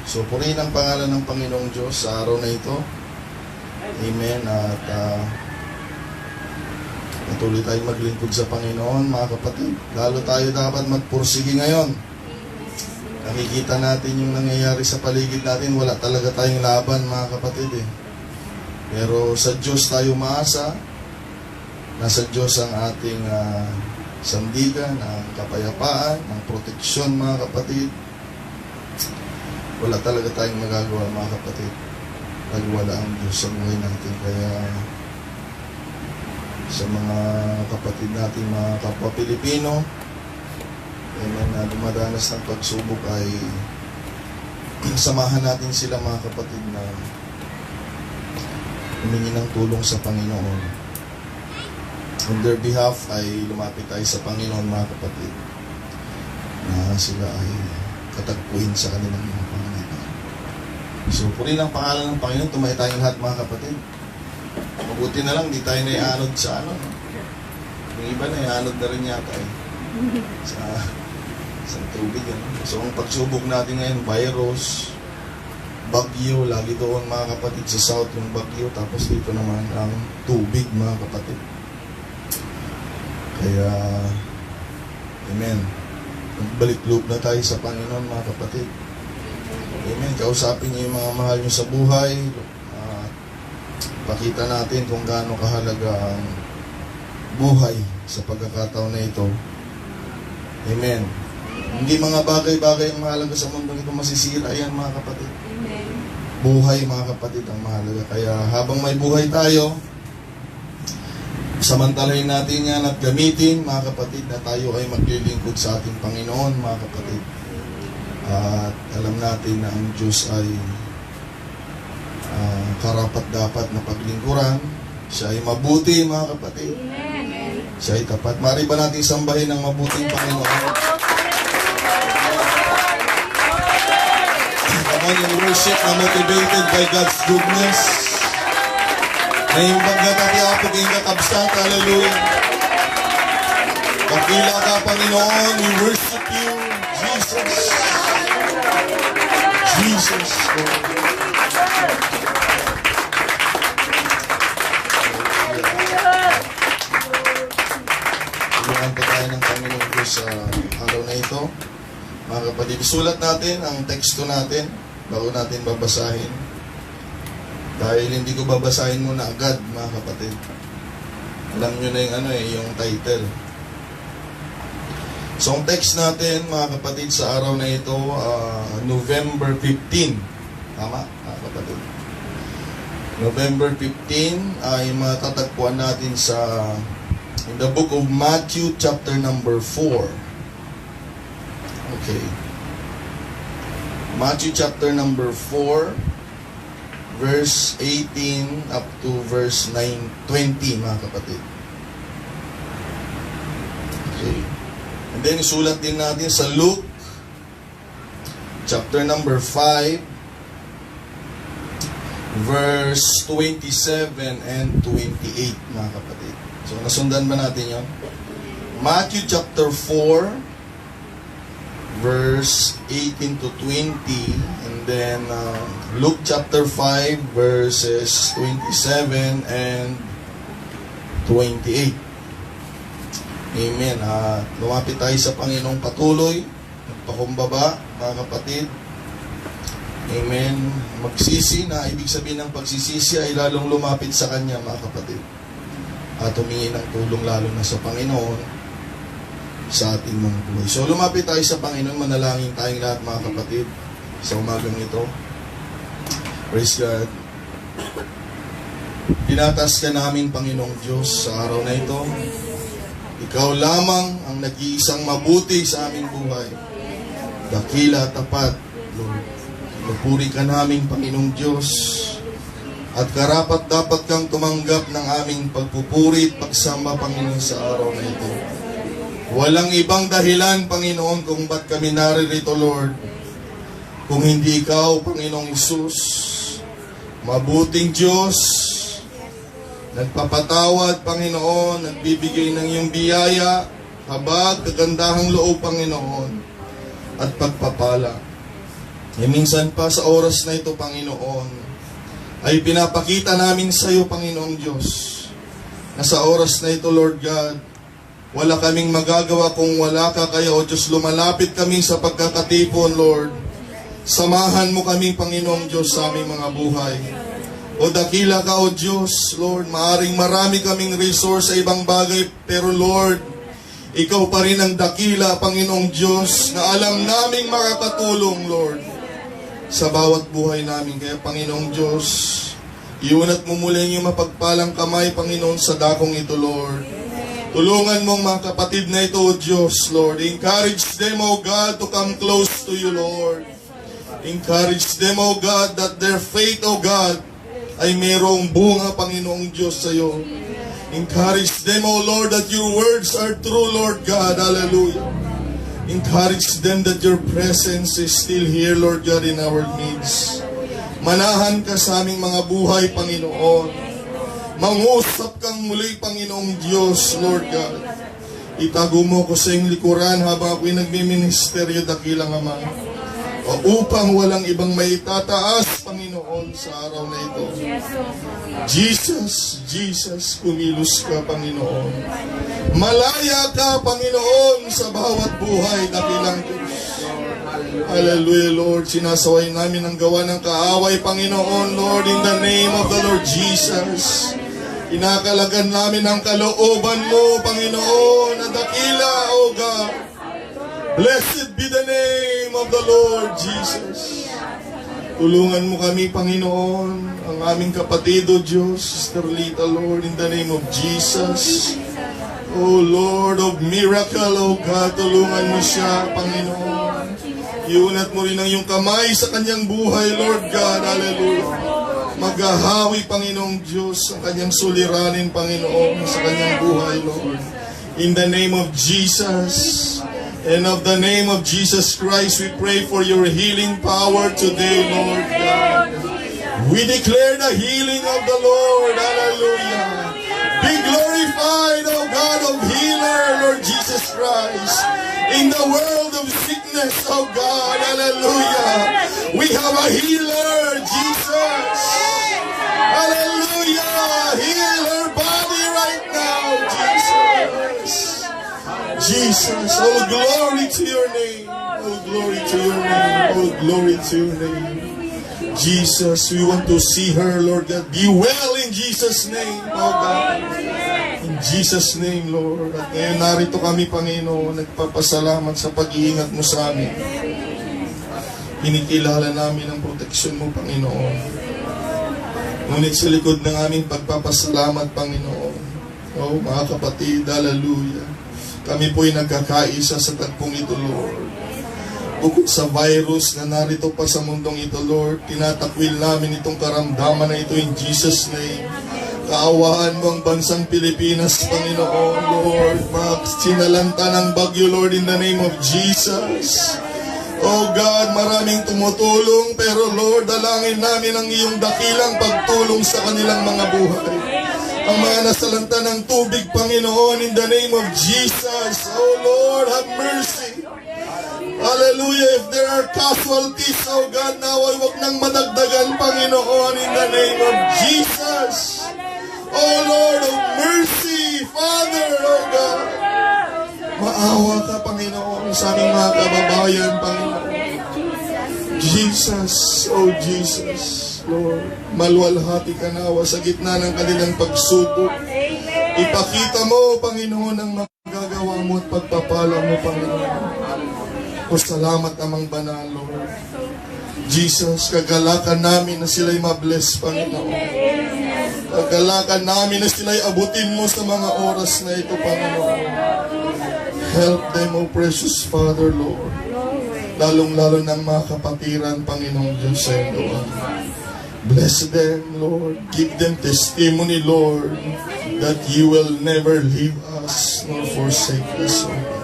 So, purihin ang pangalan ng Panginoong Diyos sa araw na ito. Amen. At patuloy tayong maglingkod sa Panginoon, mga kapatid. Lalo tayo dapat magpursige ngayon. Nakikita natin yung nangyayari sa paligid natin. Wala talaga tayong laban, mga kapatid. Pero sa Diyos tayo maasa. Nasa Diyos ang ating sandigan, ang kapayapaan, ang proteksyon, mga kapatid. Wala talaga tayong magagawa, mga kapatid. Nagwala ang Diyos sa buhay natin. Kaya sa mga kapatid natin, mga kapwa Pilipino, amen, na dumadanas ng pagsubok ay samahan natin sila, mga kapatid, na humingi ng tulong sa Panginoon. On their behalf ay lumapit tayo sa Panginoon, mga kapatid, na sila ay katagpuin sa kanilang mga pangangailangan. So, purihin ang pangalan ng Panginoon. Tumay tayong lahat, mga kapatid. Mabuti na lang, di tayo naianod sa yung iba naianod na rin yata sa tubig. So, ang pagsubok natin ngayon, virus, bagyo, lagi doon, mga kapatid, sa south yung bagyo, tapos dito naman ang tubig, mga kapatid. Kaya, amen, balik loob na tayo sa Panginoon, mga kapatid. Amen, kausapin niyo yung mga mahal niyo sa buhay. Pakita natin kung gaano kahalaga ang buhay sa pagkakataon na ito. Amen. Hindi mga bagay-bagay ang mahalaga sa mundo ito masisira yan, mga kapatid. Amen. Buhay, mga kapatid, ang mahalaga. Kaya habang may buhay tayo, samantalahin natin yan at gamitin, mga kapatid, na tayo ay maglilingkod sa ating Panginoon, mga kapatid. At alam natin na ang Diyos ay karapat-dapat na paglingkuran. Siya ay mabuti, mga kapatid. Amen. Siya ay tapat. Mari ba natin sambahin ang mabuting Panginoon? Come on, in worship na motivated by God's goodness. Na yung pagkatati apog yung kakabsat. Hallelujah. Pagkila ka, Panginoon, we worship you, Jesus. Jesus. Tulungan po tayo ng Panginoon Diyos sa araw na ito. Mga kapatid, sulat natin ang teksto natin bago natin babasahin. Dahil hindi ko babasahin muna agad, mga kapatid. Alam nyo na yung title. So, ang text natin, mga kapatid, sa araw na ito, November 15. Tama, mga kapatid? November 15 ay matatagpuan natin in the book of Matthew, chapter number 4. Okay. Matthew, chapter number 4, verse 18 up to verse 20, mga kapatid. Okay. And then, isulat din natin sa Luke, chapter number 5, verse 27 and 28, mga kapatid. So, nasundan ba natin yun? Matthew chapter 4, verse 18 to 20, and then Luke chapter 5, verses 27 and 28. Amen. Lumapit tayo sa Panginoong patuloy, nagpakumbaba, mga kapatid. Amen. Magsisi na, ibig sabihin ng pagsisisi ay lalong lumapit sa Kanya, mga kapatid. At humingi ng tulong lalo na sa Panginoon sa ating mga buhay. So, lumapit tayo sa Panginoon, manalangin tayong lahat, mga kapatid, sa umagang ito. Praise God. Tinatas ka namin, Panginoong Diyos, sa araw na ito. Ikaw lamang ang nag-iisang mabuti sa aming buhay. Dakila, tapat, Lord. Pinupuri ka namin, Panginoong Diyos. At karapat dapat kang tumanggap ng aming pagpupuri at pagsamba, Panginoon, sa araw na ito. Walang ibang dahilan, Panginoon, kung ba't kami naririto, Lord. Kung hindi Ikaw, Panginoong Isus, mabuting Diyos, nagpapatawad, Panginoon, nagbibigay ng iyong biyaya, habag, kagandahang loob, Panginoon, at pagpapala. minsan pa sa oras na ito, Panginoon, ay pinapakita namin sa iyo, Panginoong Diyos, na sa oras na ito, Lord God, wala kaming magagawa kung wala ka. Kaya, O Diyos, lumalapit kami sa pagkakatipon, Lord. Samahan mo kami, Panginoong Diyos, sa aming mga buhay. O dakila ka, O Diyos, Lord, maaring marami kaming resource sa ibang bagay, pero Lord, Ikaw pa rin ang dakila, Panginoong Diyos, na alam naming makakatulong, Lord, sa bawat buhay namin. Kaya, Panginoong Diyos, iunat mo muli yung mapagpalang kamay, Panginoon, sa dakong ito, Lord. Tulungan mong mga kapatid na ito, O Diyos, Lord. Encourage them, O God, to come close to you, Lord. Encourage them, O God, that their faith, O God, ay mayroong bunga, Panginoong Diyos, sa iyo. Encourage them, O Lord, that your words are true, Lord God. Hallelujah. Encourage them that your presence is still here, Lord God, in our midst. Manahan ka sa aming mga buhay, Panginoon. Mangusap kang muli, Panginoong Diyos, Lord God. Itago mo ko sa iyong likuran habang ako'y nagmiministeryo, dakilang Ama. Upang walang ibang maitataas, Panginoon, sa araw na ito. Jesus, Jesus, kumilos ka, Panginoon. Malaya ka, Panginoon, sa bawat buhay, dakilang Diyos. Hallelujah, Lord. Sinasaway namin ang gawa ng kaaway, Panginoon, Lord, in the name of the Lord Jesus. Inakalagan namin ang kalooban mo, Panginoon, na dakila, O God. Blessed be the name of the Lord Jesus. Tulungan mo kami, Panginoon, ang aming kapatid, O Diyos, Sister Lita, Lord, in the name of Jesus. O Lord of miracle, O God, tulungan mo siya, Panginoon. Iunat mo rin ang iyong kamay sa kanyang buhay, Lord God. Hallelujah. Maghahawi, Panginoong Diyos, ang kanyang suliranin, Panginoon, sa kanyang buhay, Lord. In the name of Jesus. And of the name of Jesus Christ, we pray for your healing power today, Lord God. We declare the healing of the Lord. Hallelujah. Be glorified, O God of healer, Lord Jesus Christ. In the world of sickness, O God. Hallelujah. We have a healer, Jesus. Hallelujah. Heal her body right now, Jesus. Jesus, all glory to your name. All glory to your name. All glory to your name. Jesus, we want to see her, Lord God. Be well in Jesus' name, oh God. In Jesus' name, Lord. At ngayon narito kami, Panginoon, nagpapasalamat sa pag-iingat mo sa amin. Kinikilala namin ang proteksyon mo, Panginoon. Ngunit sa likod ng aming pagpapasalamat, Panginoon, oh, mga kapatid, hallelujah. Kami po'y nagkakaisa sa tagpong ito, Lord. Bukod sa virus na narito pa sa mundong ito, Lord, tinatakwil namin itong karamdaman na ito in Jesus' name. Kaawaan mo ang bansang Pilipinas, Panginoon, Lord. Sinalanta ng bagyo, Lord, in the name of Jesus. Oh God, maraming tumutulong, pero Lord, dalangin namin ang iyong dakilang pagtulong sa kanilang mga buhay. Ang mga nasalanta ng tubig, Panginoon, in the name of Jesus. Oh Lord, have mercy. Hallelujah. If there are casualties, oh God, now ay huwag nang madagdagan, Panginoon, in the name of Jesus. Oh Lord of mercy, Father, oh God. Maawa ka, Panginoon, sa aming mga kababayan, Panginoon. Jesus, oh Jesus. Lord, maluwalhati ka nawa sa gitna ng kanilang pagsubok. Ipakita mo, Panginoon, ang magagawa mo at pagpapala mo, Panginoon. O salamat amang banal, Lord. Jesus, kagalakan namin na sila'y mabless, Panginoon. Kagalakan namin na sila'y abutin mo sa mga oras na ito, Panginoon. Help them, O precious Father, Lord. Lalong-lalo ng mga kapatiran, Panginoong Diyos sa iyo. Bless them, Lord. Give them testimony, Lord, that you will never leave us nor forsake us, Lord.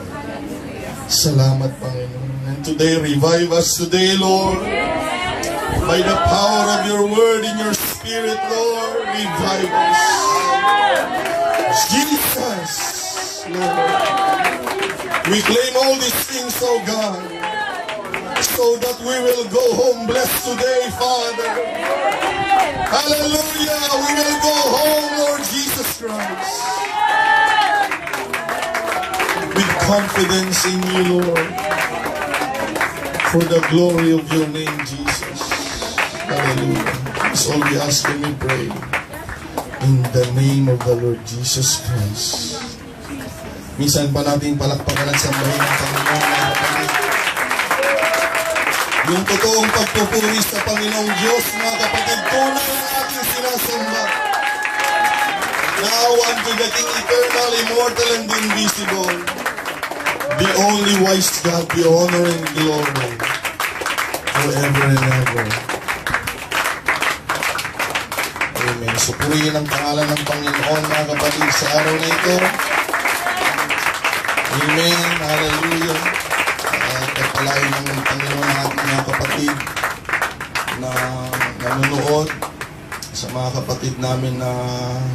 Salamat, Panginoon. And today, revive us today, Lord. By the power of your word in your spirit, Lord, revive us. Jesus, Lord. We claim all these things, oh God. so that we will go home blessed today, Father. Hallelujah! We will go home, Lord Jesus Christ, with confidence in you, Lord, for the glory of your name, Jesus. Hallelujah. That's all we ask and we pray. In the name of the Lord Jesus Christ. Minsan pa natin palakpakan at sambahin ng Panginoon, mga kapatid. Yung totoong pagpupuri sa Panginoong Diyos, mga kapatid, tunay ang ating sinasamba. Now unto the King eternal, immortal, and invisible, the only wise God, the honor and glory, forever and ever. Amen. So purihin ang pangalan ng Panginoon, mga kapatid, sa araw na ito. Amen. Hallelujah. Pagpalain ng Panginoon ng ating mga kapatid na nanonood, sa mga kapatid namin na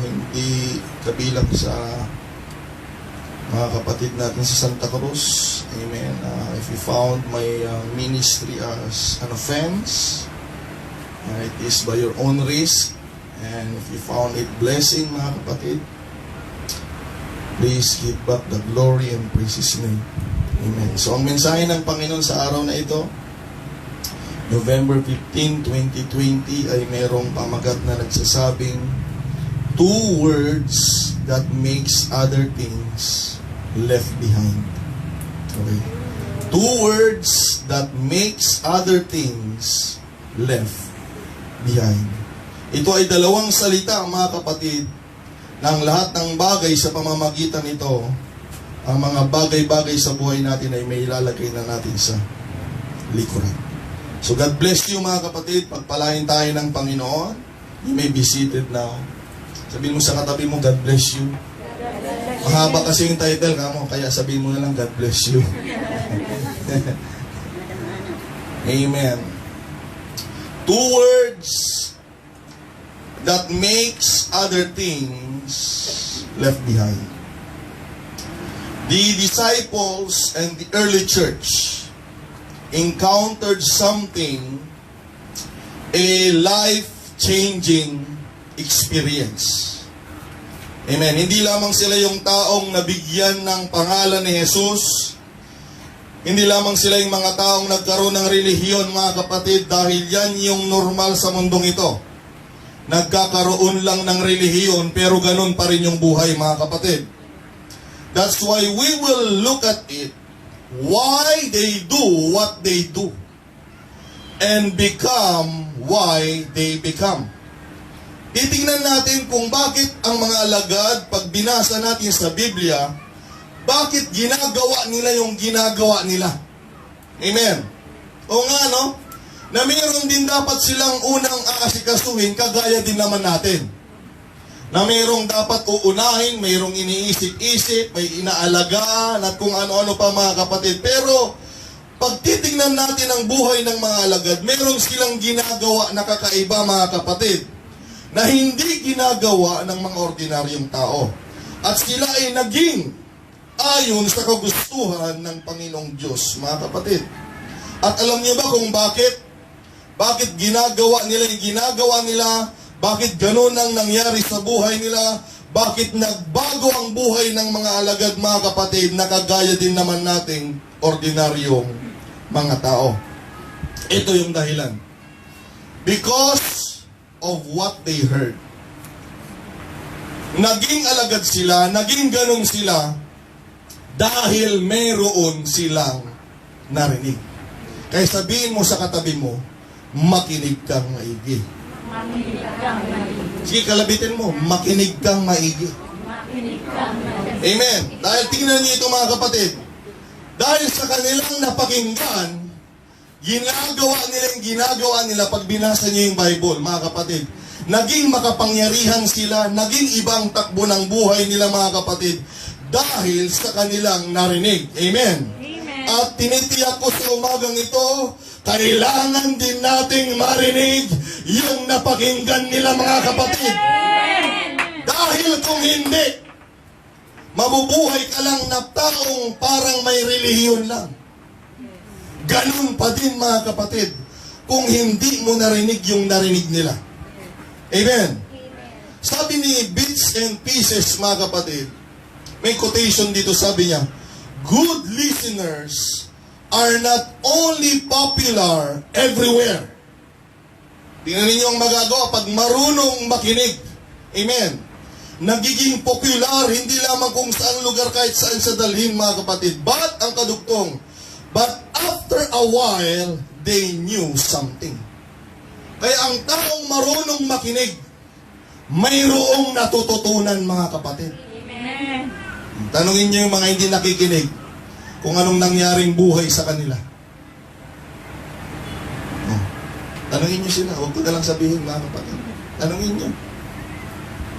hindi kabilang sa mga kapatid natin sa Santa Cruz. Amen. If you found my ministry as an offense, it is by your own risk. And if you found it blessing, mga kapatid, please give back the glory and praise His name. Amen. So, ang mensahe ng Panginoon sa araw na ito, November 15, 2020, ay merong pamagat na nagsasabing, 2 words that makes other things left behind. Okay. 2 words that makes other things left behind. Ito ay dalawang salita, mga kapatid, ng lahat ng bagay sa pamamagitan nito, ang mga bagay-bagay sa buhay natin ay may ilalagay na natin sa likuran. So God bless you, mga kapatid. Pagpalain tayo ng Panginoon. You may be seated now. Sabihin mo sa katabi mo, God bless you. Mahaba kasi yung title kamo, kaya sabihin mo na lang, God bless you. Amen. 2 words that makes other things left behind. The disciples and the early church encountered something, a life-changing experience. Amen. Hindi lamang sila yung taong nabigyan ng pangalan ni Jesus. Hindi lamang sila yung mga taong nagkaroon ng relihiyon, mga kapatid, dahil yan yung normal sa mundong ito. Nagkakaroon lang ng relihiyon, pero ganun pa rin yung buhay, mga kapatid. That's why we will look at it, why they do what they do, and become why they become. Titingnan natin kung bakit ang mga alagad, pag binasa natin sa Biblia, bakit ginagawa nila yung ginagawa nila. Amen. O nga, no? Na mayroon din dapat silang unang aasikasuhin, kagaya din naman natin. Na mayroong dapat uunahin, mayroong iniisip-isip, may inaalagaan, at kung ano-ano pa, mga kapatid. Pero, pag titingnan natin ang buhay ng mga alagad, mayroong silang ginagawa na kakaiba, mga kapatid, na hindi ginagawa ng mga ordinaryong tao. At sila ay naging ayon sa kagustuhan ng Panginoong Diyos, mga kapatid. At alam niyo ba kung bakit? Bakit ginagawa nila yung ginagawa nila? Bakit ganun ang nangyari sa buhay nila? Bakit nagbago ang buhay ng mga alagad, mga kapatid, na kagaya din naman nating ordinaryong mga tao? Ito yung dahilan. Because of what they heard. Naging alagad sila, naging ganun sila, dahil meron silang narinig. Kaya sabihin mo sa katabi mo, makinig kang maigi. Makinig kang maigi. Sige, kalabitin mo, makinig kang maigi. Makinig kang maigi. Amen. Dahil tingnan niyo ito, mga kapatid. Dahil sa kanilang napakinggan, ginagawa nila yung ginagawa nila pag binasa niyo yung Bible, mga kapatid. Naging makapangyarihan sila, naging ibang takbo ng buhay nila, mga kapatid, dahil sa kanilang narinig. Amen. At tinitiyak ko sa umagang ito, kailangan din nating marinig yung napakinggan nila, mga kapatid. Dahil kung hindi, mabubuhay ka lang na taong parang may relihiyon lang. ganun pa din mga kapatid kung hindi mo narinig yung narinig nila. Amen? Sabi ni Bits and Pieces mga kapatid, may quotation dito, sabi niya, good listeners are not only popular everywhere. Tingnan ninyo ang magagawa pag marunong makinig. Amen? Nagiging popular, hindi lamang kung saan lugar, kahit saan sa dalhin mga kapatid. But, ang kadugtong, but after a while, they knew something. Kaya ang taong marunong makinig, mayroong natututunan mga kapatid. Amen. Tanungin niyo yung mga hindi nakikinig kung anong nangyaring buhay sa kanila. Tanungin niyo sila, huwag ko na lang sabihin mga kapatid. Tanungin niyo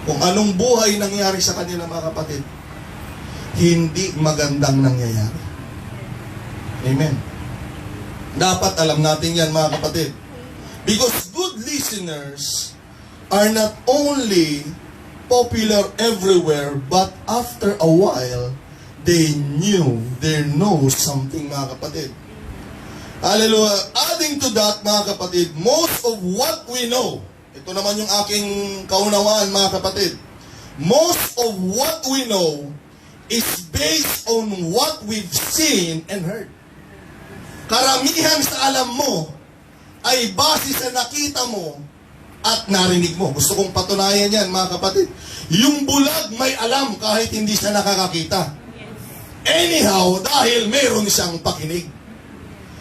kung anong buhay nangyari sa kanila mga kapatid. Hindi magandang nangyayari. Amen. Dapat alam natin yan mga kapatid. Because good listeners are not only popular everywhere, but after a while, they know something mga kapatid. Hallelujah. Adding to that mga kapatid, most of what we know, ito naman yung aking kaunawaan mga kapatid, most of what we know is based on what we've seen and heard. Karamihan sa alam mo ay base sa nakita mo at narinig mo. Gusto kong patunayan yan mga kapatid. Yung bulag may alam kahit hindi siya nakakakita. Anyhow, dahil meron siyang pakinig.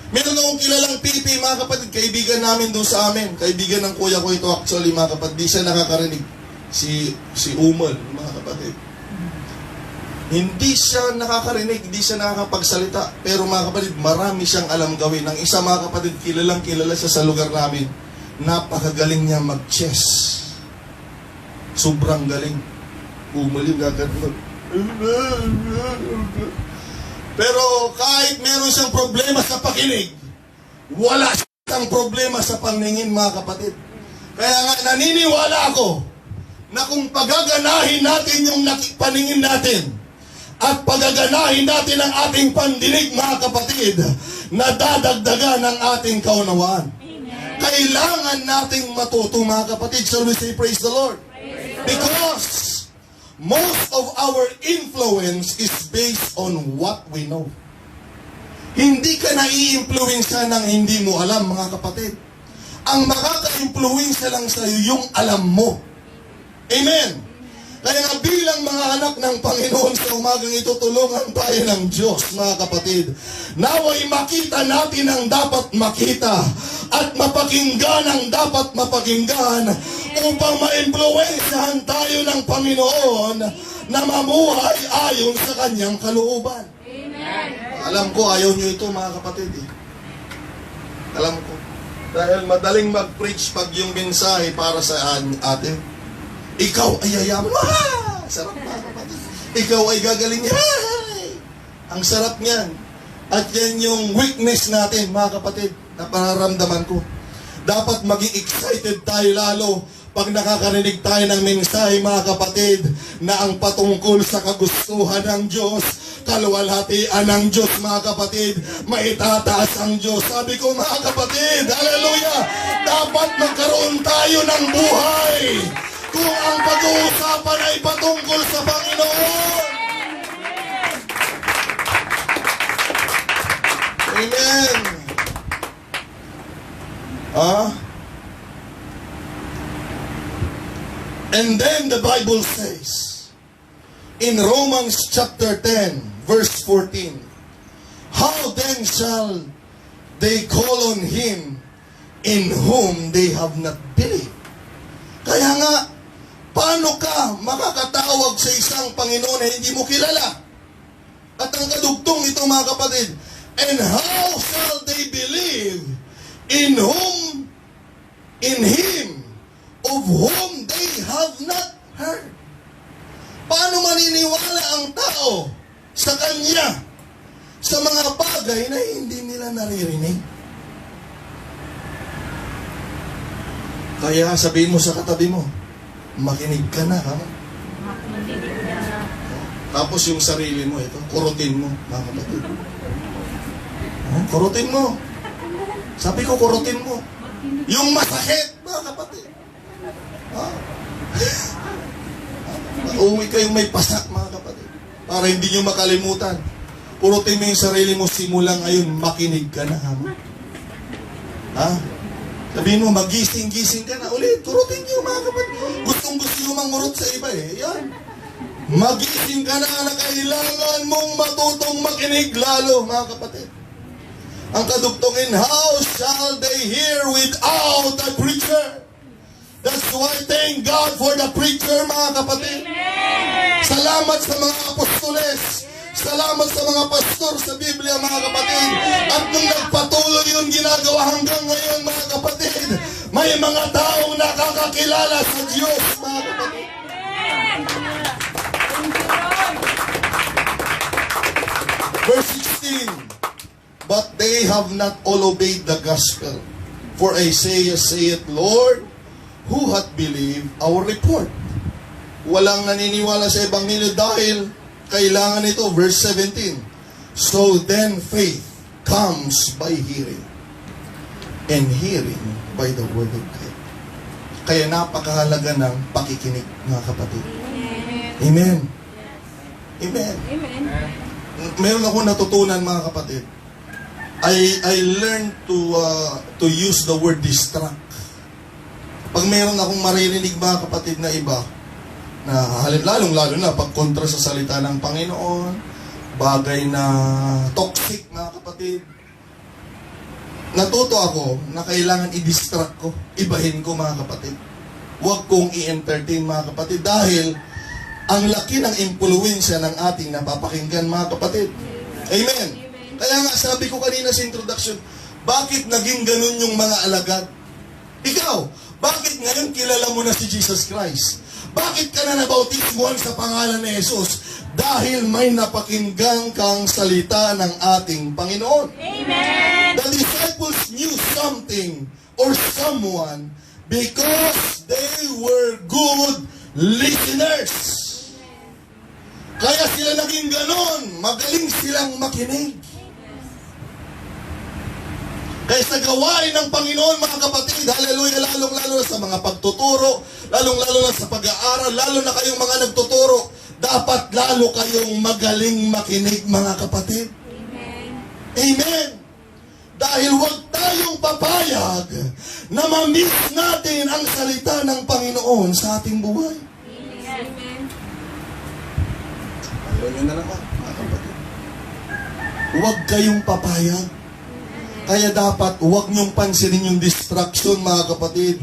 Meron akong kilalang pipi mga kapatid, kaibigan namin doon sa amin. Kaibigan ng kuya ko ito actually mga kapatid. Di siya nakakarinig. Si Umal mga kapatid. Hindi siya nakakarinig, hindi siya nakakapagsalita. Pero mga kapatid, marami siyang alam gawin. Ang isa mga kapatid, kilalang kilala siya sa lugar namin. Napakagaling niya mag-chess. Sobrang galing. Umal yung gagawin. Pero kahit meron siyang problema sa pakinig, wala siyang problema sa paningin mga kapatid. Kaya nga naniniwala ako na kung pagaganahin natin yung paningin natin at pagaganahin natin ang ating pandinig mga kapatid, nadadagdagan ang ating kaunawaan. Kailangan nating matuto mga kapatid. So we say praise the Lord. Because most of our influence is based on what we know. Hindi ka nai-influensya ng hindi mo alam mga kapatid. Ang makaka-influensya lang sa iyo yung alam mo. Amen. Kaya nga bilang mga anak ng Panginoon sa umagang ito, tulungan tayo ng Diyos mga kapatid. Naway makita natin ang dapat makita at mapakinggan ang dapat mapakinggan upang ma-influensyahan tayo ng Panginoon na mamuhay ayon sa kanyang kalooban. Amen. Alam ko ayaw nyo ito mga kapatid. Alam ko. Dahil madaling mag-preach pag yung mensahe para sa atin. Ikaw ay yayaman. Sarap mga kapatid. Ikaw ay gagaling. Ang sarap niyan. At yan yung weakness natin mga kapatid na pararamdaman ko. Dapat maging excited tayo lalo pag nakakarinig tayo ng mensahe mga kapatid na ang patungkol sa kagustuhan ng Diyos, kaluwalhatian ng Diyos mga kapatid, maitataas ang Diyos. Sabi ko mga kapatid, hallelujah, dapat magkaroon tayo ng buhay kung ang pag-uusapan ay patungkol sa Panginoon. Amen. And then the Bible says, in Romans chapter 10, verse 14, how then shall they call on Him in whom they have not believed? Kaya nga, paano ka makakatawag sa isang Panginoon na hindi mo kilala? At ang kadugtong ito mga kapatid, and how shall they believe in Him of whom they have not heard? Paano maniniwala ang tao sa Kanya sa mga bagay na hindi nila naririnig? Kaya sabihin mo sa katabi mo, makinig ka na, ha? Tapos yung sarili mo, ito, kurutin mo, mga kapatid. Kurutin mo. Sabi ko, kurutin mo. Yung masakit, mga kapatid. Uuwi kayong may pasak, mga kapatid. Para hindi nyo makalimutan. Kurutin mo yung sarili mo, simula ngayon, makinig ka na. Sabihin mo, magising-gising ka na. Ulit, kurutin nyo, mga kapatid. Gustong-gusto nyo mangurot sa iba eh. Yan. Magising ka na kailangan mong matutong makinig lalo, mga kapatid. Ang kadugtongin, how shall they hear without a preacher? That's why thank God for the preacher, mga kapatid. Amen. Salamat sa mga apostoles. Salamat sa mga pastor sa Biblia, mga kapatid. At nung nagpatuloy yung ginagawa hanggang ngayon, mga kapatid, may mga taong nakakakilala sa Diyos, mga kapatid. Verse 16, but they have not all obeyed the gospel. For Isaiah saith, Lord, who hath believed our report? Walang naniniwala sa Ebanghelyo dahil kailangan ito. Verse 17, so then faith comes by hearing, and hearing by the word of God. Kaya napakahalaga ng pakikinig, mga kapatid. Amen. Amen. Amen. Meron ako natutunan, mga kapatid. I learned to use the word distract. Pag meron akong maririnig, mga kapatid, na iba, na lalong-lalo na pag kontra sa salita ng Panginoon, bagay na toxic, mga kapatid, natuto ako na kailangan i-distract ko, ibahin ko, mga kapatid. Huwag kong i-entertain, mga kapatid, dahil ang laki ng impluwensya ng ating napapakinggan, mga kapatid. Amen. Kaya nga sabi ko kanina sa introduction, bakit naging ganun yung mga alagad? Ikaw, bakit ngayon kilala mo na si Jesus Christ? Bakit ka na nabautismuhan sa pangalan ni Jesus? Dahil may napakinggan kang salita ng ating Panginoon. Amen. The disciples knew something or someone because they were good listeners. Kaya sila naging ganon. Magaling silang makinig. Kaya sa gawain ng Panginoon, mga kapatid, hallelujah, lalong-lalo na sa mga pagtuturo, lalong-lalo na sa pag-aaral, lalo na kayong mga nagtuturo, dapat lalo kayong magaling makinig, mga kapatid. Amen. Amen. Dahil huwag tayong papayag na ma-miss natin ang salita ng Panginoon sa ating buhay. Amen. Ayaw nyo na naman, mga kapatid. Huwag kayong papayag. Kaya dapat huwag nyong pansinin yung distraction, mga kapatid.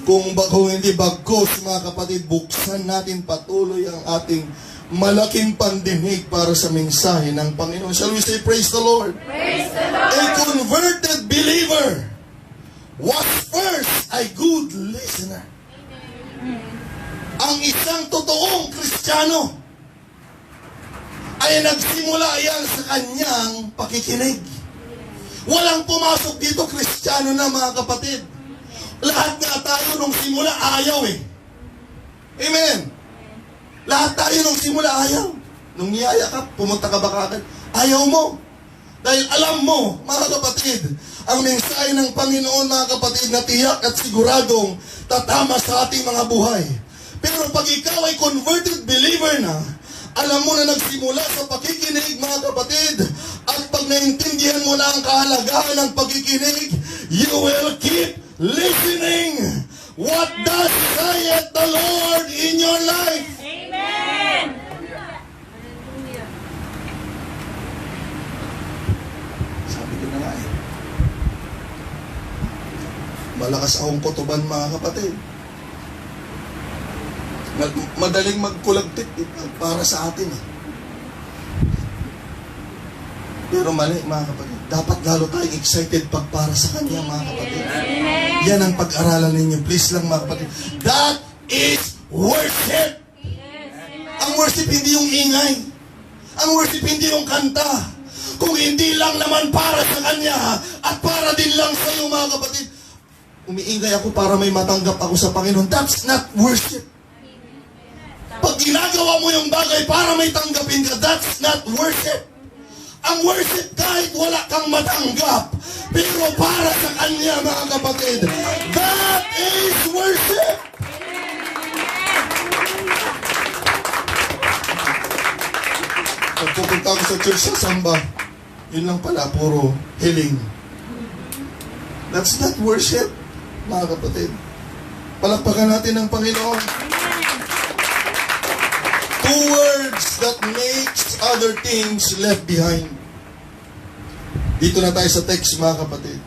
Kung hindi bagkos, mga kapatid, buksan natin patuloy ang ating malaking pandinig para sa mensahe ng Panginoon. Shall we say, praise the Lord? Praise the Lord. A converted believer was first a good listener. Ang isang totoong Kristiyano ay nagsimula yan sa kanyang pakikinig. Walang pumasok dito Kristiyano na, mga kapatid. Lahat nga tayo nung simula ayaw eh. Amen. Lahat tayo nung simula ayaw. Nung niyaya ka, pumunta ka ba kagad? Ayaw mo. Dahil alam mo, mga kapatid, ang mensahe ng Panginoon, mga kapatid, na tiyak at siguradong tatama sa ating mga buhay. Pero pag ikaw ay converted believer na, alam mo na nagsimula sa pakikinig, mga kapatid, at pag naintindihan mo na ang kahalagahan ng pakikinig, you will keep listening. What does saith the Lord in your life? Amen. Sabi ko na nga eh. Malakas akong kutuban, mga kapatid. Madaling magkulagtit para sa atin eh. Pero mali, mga kapatid. Dapat lalo tayong excited pag para sa Kanya, mga kapatid. Amen. Yan ang pag-aralan ninyo. Please lang, mga kapatid. That is worship. Yes. Amen. Ang worship hindi yung ingay. Ang worship hindi yung kanta. Kung hindi lang naman para sa Kanya at para din lang sa iyo, mga kapatid. Umiingay ako para may matanggap ako sa Panginoon. That's not worship. Pag ginagawa mo yung bagay para may tanggapin ka, that's not worship. ang worship kahit wala kang matanggap. Pero para sa Kanya, mga kapatid, that is worship. Pagpupunta ako sa church sa samba, yun lang pala, puro hiling. That's not worship, mga kapatid. Palakpakan natin ang Panginoon. Two words that makes other things left behind. Dito na tayo sa text, mga kapatid.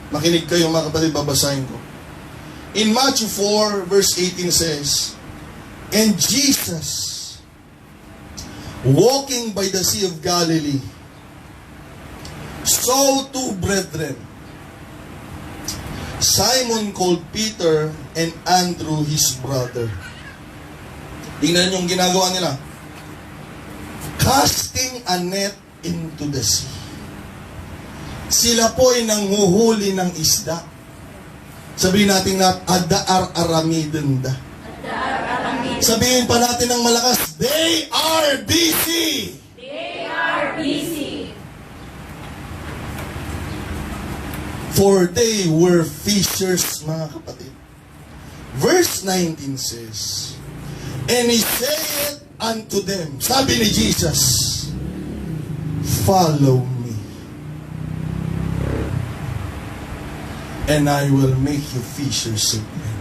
Makinig kayo, mga kapatid, babasahin ko. In Matthew 4, verse 18 says, "And Jesus, walking by the Sea of Galilee, saw two brethren, Simon called Peter and Andrew his brother." Tingnan yung ginagawa nila. Casting a net into the sea. Sila po ay nanghuhuli ng isda. Sabihin natin na adaar-aramidenda. Sabihin pa natin ng malakas, they are busy. They are busy. For they were fishers, mga kapatid. Verse 19 says, "And he said unto them," sabi ni Jesus, "Follow me, and I will make you fishers of men."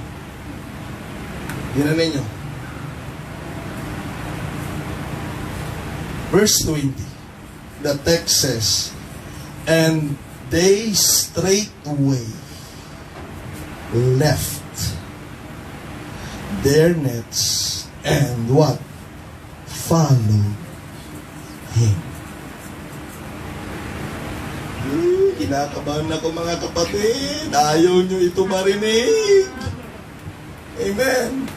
Tingnan ninyo. Verse 20, the text says, "And they straightway left their nets and" what? "Followed him." Kinakabahan ako, mga kapatid. Ayaw nyo ito marinig. Amen.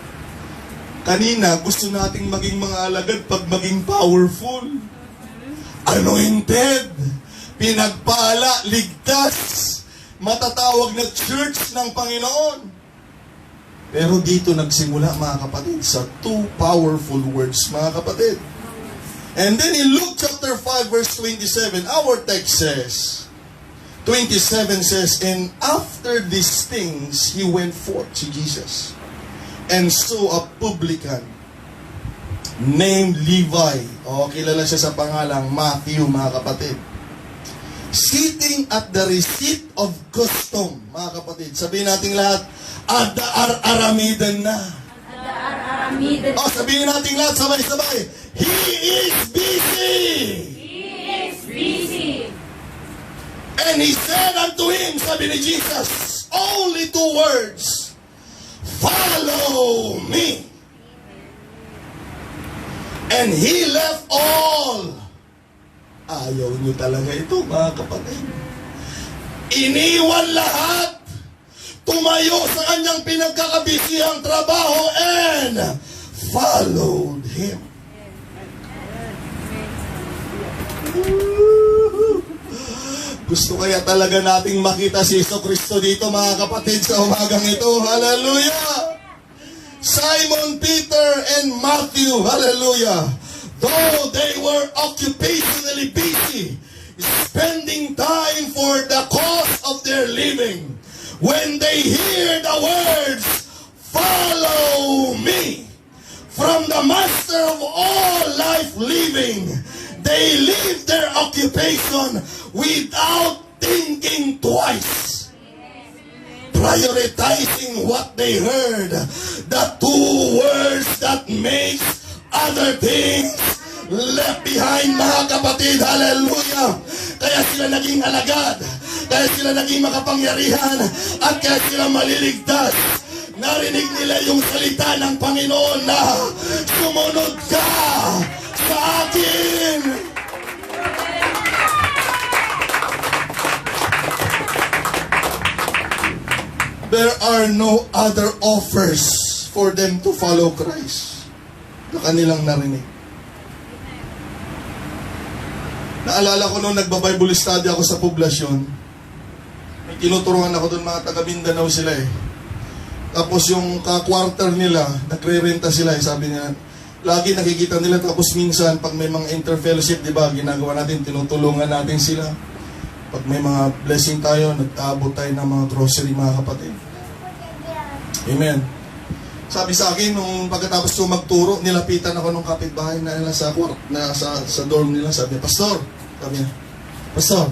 Kanina, gusto nating maging mga alagad pag maging powerful. Anointed. Pinagpala, ligtas, matatawag na church ng Panginoon. Pero dito nagsimula, mga kapatid, sa two powerful words, mga kapatid. And then in Luke chapter 5 verse 27, our text says, 27 says, "And after these things, he went forth," to Jesus, "and saw a publican named Levi." O, kilala siya sa pangalang Matthew, mga kapatid. "Sitting at the receipt of custom," mga kapatid. Sabihin natin lahat, adaar-aramidan na. Adaar-aramidenda. O, sabihin natin lahat, sabay-sabay, he is busy. He is busy. And he said unto him, sabi ni Jesus, only two words, "Follow me." And he left all. Ayaw nyo talaga ito, mga kapatid. Iniwan lahat. Tumayo sa kanyang pinagkakabisihang trabaho and followed him. Gusto kaya talaga nating makita si Jesucristo dito, mga kapatid, sa umagang ito. Hallelujah! Simon, Peter, and Matthew, hallelujah, though they were occupationally busy, spending time for the cause of their living, when they hear the words, "Follow me," from the Master of all life living, they leave their occupation without thinking twice, prioritizing what they heard, the two words that makes other things left behind, mga kapatid. Hallelujah! Kaya sila naging alagad, kaya sila naging makapangyarihan, at kaya sila maliligtas. Narinig nila yung salita ng Panginoon na, "Sumunod ka sa akin." There are no other offers for them to follow Christ na kanilang narinig. Naalala ko nung nagba-Bible study ako sa poblasyon, may tinuturuan ako doon, mga taga Mindanao sila eh. Tapos yung ka-quarter nila, nagre-renta sila eh. Sabi niya, lagi nakikita nila, tapos minsan pag may mga interfellowship, di ba, ginagawa natin, tinutulungan natin sila. Pag may mga blessing tayo, nag-aabot tayo ng mga grocery, mga kapatid. Amen. Sabi sa akin, nung pagkatapos ko magturo, nilapitan ako ng kapitbahay na nila sa dorm nila. Sabi niya, Pastor, sabi niya, Pastor,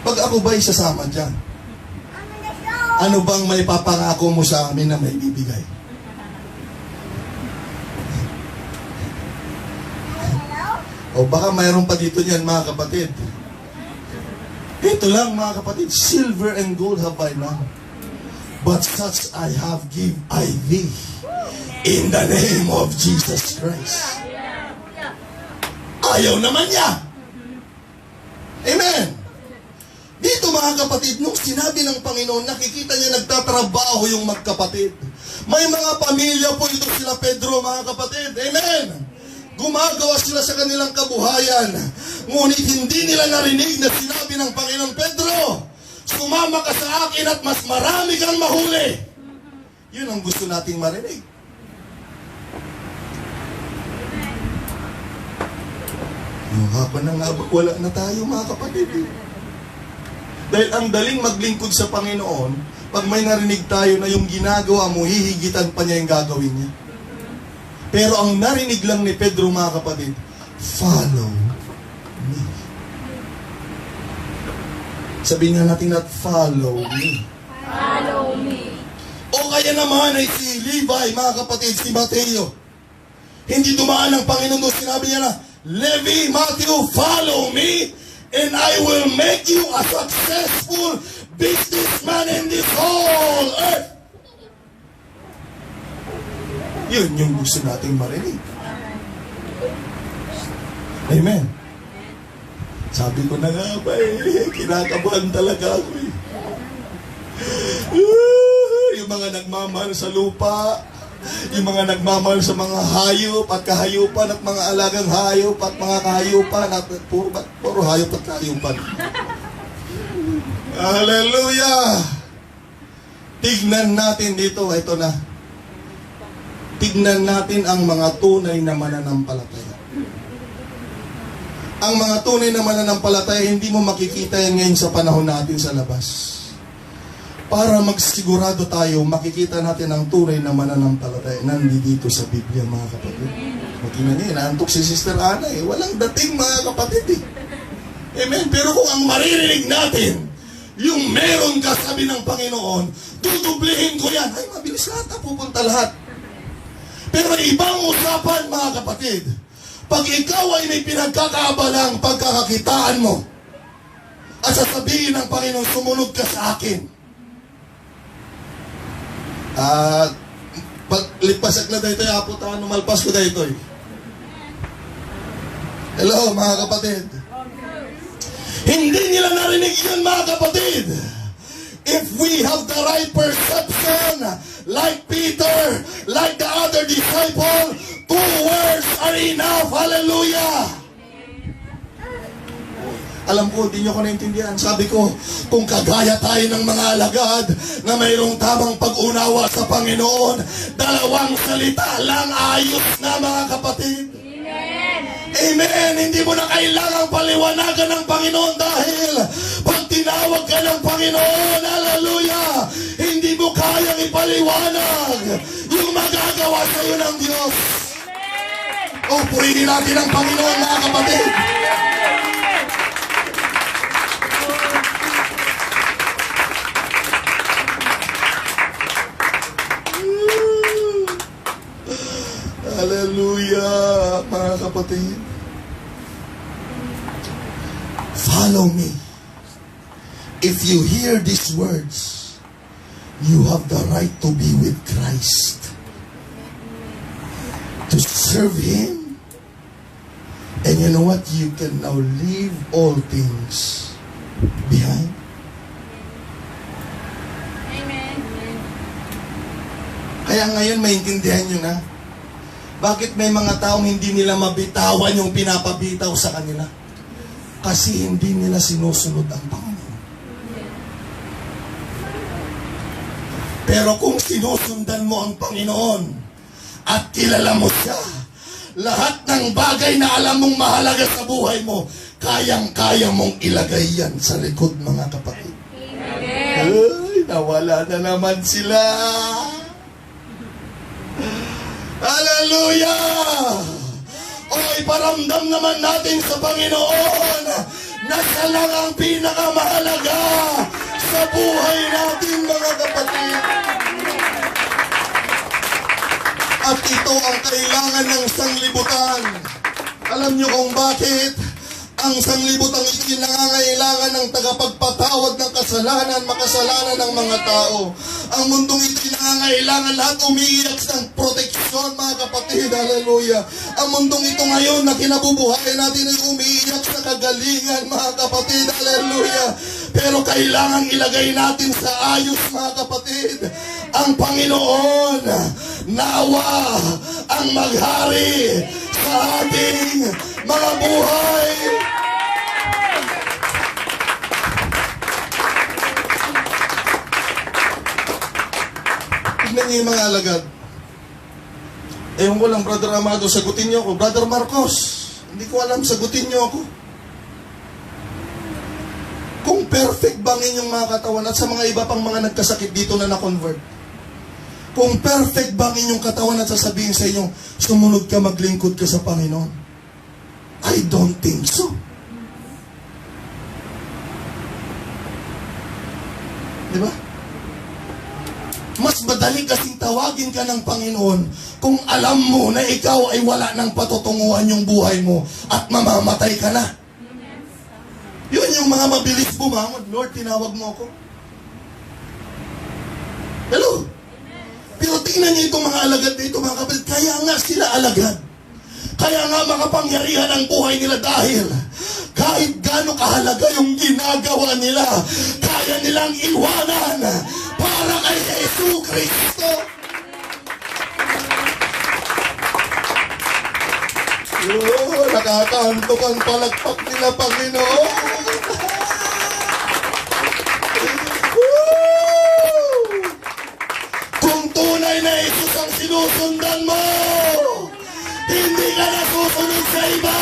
pag ako ba'y sasama dyan, ano bang may papangako mo sa amin na may bibigay? O baka mayroon pa dito niyan, mga kapatid. Ito lang, mga kapatid, silver and gold have I none, but such I have give I thee, in the name of Jesus Christ. Ayaw naman niya. Amen. Dito, mga kapatid, nung sinabi ng Panginoon, nakikita niya nagtatrabaho yung magkapatid. May mga pamilya po ito sila Pedro, mga kapatid. Amen. Gumagawa sila sa kanilang kabuhayan. Ngunit hindi nila narinig na sinabi ng Panginoon, Pedro, sumama ka sa akin at mas marami kang mahuli. Yun ang gusto nating marinig. Haba na nga, wala na tayo, mga kapatid. Dahil ang daling maglingkod sa Panginoon, pag may narinig tayo na yung ginagawa mo, hihigitan pa niya yung gagawin niya. Pero ang narinig lang ni Pedro, mga kapatid, follow me. Sabihin nga natin na, follow me. Follow me. O kaya naman ay si Levi, mga kapatid, si Mateo. Hindi dumaan ng Panginoon doon, sinabi niya na, Levi, Matthew, follow me, and I will make you a successful businessman in this whole earth. Yun yung gusto nating marinig. Amen. Sabi ko na nga ba kinakabahan talaga ako eh. Yung mga nagmamahal sa lupa, yung mga nagmamahal sa mga hayop at kahayupan at mga alagang hayop at mga kahayupan at puro hayop at kahayupan. Hallelujah! Tignan natin dito, ito na. Tignan natin ang mga tunay na mananampalataya. Ang mga tunay na mananampalataya, hindi mo makikita yan ngayon sa panahon natin sa labas. Para magsigurado tayo, makikita natin ang tunay na mananampalataya. Nandito sa Biblia, mga kapatid. Tingnan niyo, inaantok si Sister Ana eh. Walang dating, mga kapatid eh. Amen. Pero kung ang maririnig natin, yung meron ka, sabi ng Panginoon, tutublihin ko yan. Ay, mabilis lahat, pupunta lahat. Pero ibang usapan, mga kapatid, pag ikaw ay may pinagkakaabalang pagkakakitaan mo, at sasabihin ng Panginoon, sumunod ka sa akin. Lipasak na dito, aputan, numalpas ko dito. Hello, mga kapatid. Hindi nila narinig yun, mga kapatid. If we have the right perception, like Peter, like the other disciple, 2 words are enough. Hallelujah! Alam ko, di nyo ko naintindihan. Sabi ko, kung kagaya tayo ng mga alagad na mayroong tamang pag-unawa sa Panginoon, 2 salita lang, ayos na, mga kapatid. Amen! Hindi mo na kailangang paliwanagan ng Panginoon dahil pag tinawag ka ng Panginoon, hallelujah, hindi mo kayang ipaliwanag yung magagawa sa iyo ng Diyos. O, purihin natin ang Panginoon, mga kapatid. Hallelujah, mga kapatid. Follow me. If you hear these words, you have the right to be with Christ, to serve Him. And you know what? You can now leave all things behind. Amen. Kaya ngayon maintindihan nyo na bakit may mga taong hindi nila mabitawan yung pinapabitaw sa kanila. Kasi hindi nila sinusunod ang Panginoon. Pero kung sinusundan mo ang Panginoon, at kilala mo siya, lahat ng bagay na alam mong mahalaga sa buhay mo, kayang-kaya mong ilagay yan sa likod, mga kapatid. Ay, nawala na naman sila. Hallelujah! O iparamdam naman natin sa Panginoon na siya lang ang pinakamahalaga sa buhay natin, mga kapatid. At ito ang kailangan ng sanglibutan. Alam niyo kung bakit? Ang sanglibutan ito nangangailangan ng tagapagpatawad ng kasalanan, makasalanan ng mga tao. Ang mundong ito nangangailangan lahat umiiyak ng proteksyon, mga kapatid. Hallelujah. Ang mundong ito ngayon na kinabubuhay natin ay umiiyak sa kagalingan, mga kapatid. Hallelujah. Pero kailangan ilagay natin sa ayos, mga kapatid, ang Panginoon. Nawa ang maghari sa ating mga buhay. Tignan niyo yung mga alagad. Ewan ko lang, Brother Amado, sagutin niyo ako. Brother Marcos, hindi ko alam, sagutin niyo ako. Kung perfect bang inyong mga katawan at sa mga iba pang mga nagkasakit dito na na-convert, kung perfect bang inyong katawan at sasabihin sa inyo, sumunod ka, maglingkod ka sa Panginoon? I don't think so. Di ba? Mas madali kasing tawagin ka ng Panginoon kung alam mo na ikaw ay wala ng patutunguhan yung buhay mo at mamamatay ka na. Yun yung mga mabilis bumangon. Lord, tinawag mo ako. Hello? Pero tingnan niyo itong mga alagad dito, mga kapatid. Kaya nga sila alagad. Kaya nga makapangyarihan ang buhay nila dahil kahit gaano kahalaga yung ginagawa nila, kaya nilang iwanan para kay Yesu Kristo. Nakakaantok ang palakpak nila, Panginoon. Kung tunay na Jesus ang sinusundan mo, hindi ka nasusunod sa iba.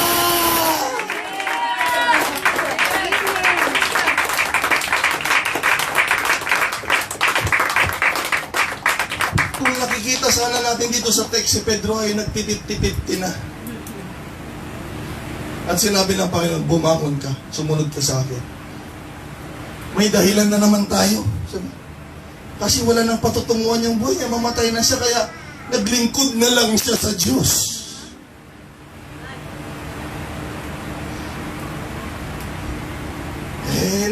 Kung nakikita sana natin dito sa text, si Pedro ay nagtitip-tipit na. At sinabi ng Panginoon, bumangon ka, sumunod ka sa akin. May dahilan na naman tayo. Kasi wala nang patutunguhan yung buhay niya, mamatay na siya, kaya naglingkod na lang siya sa Diyos.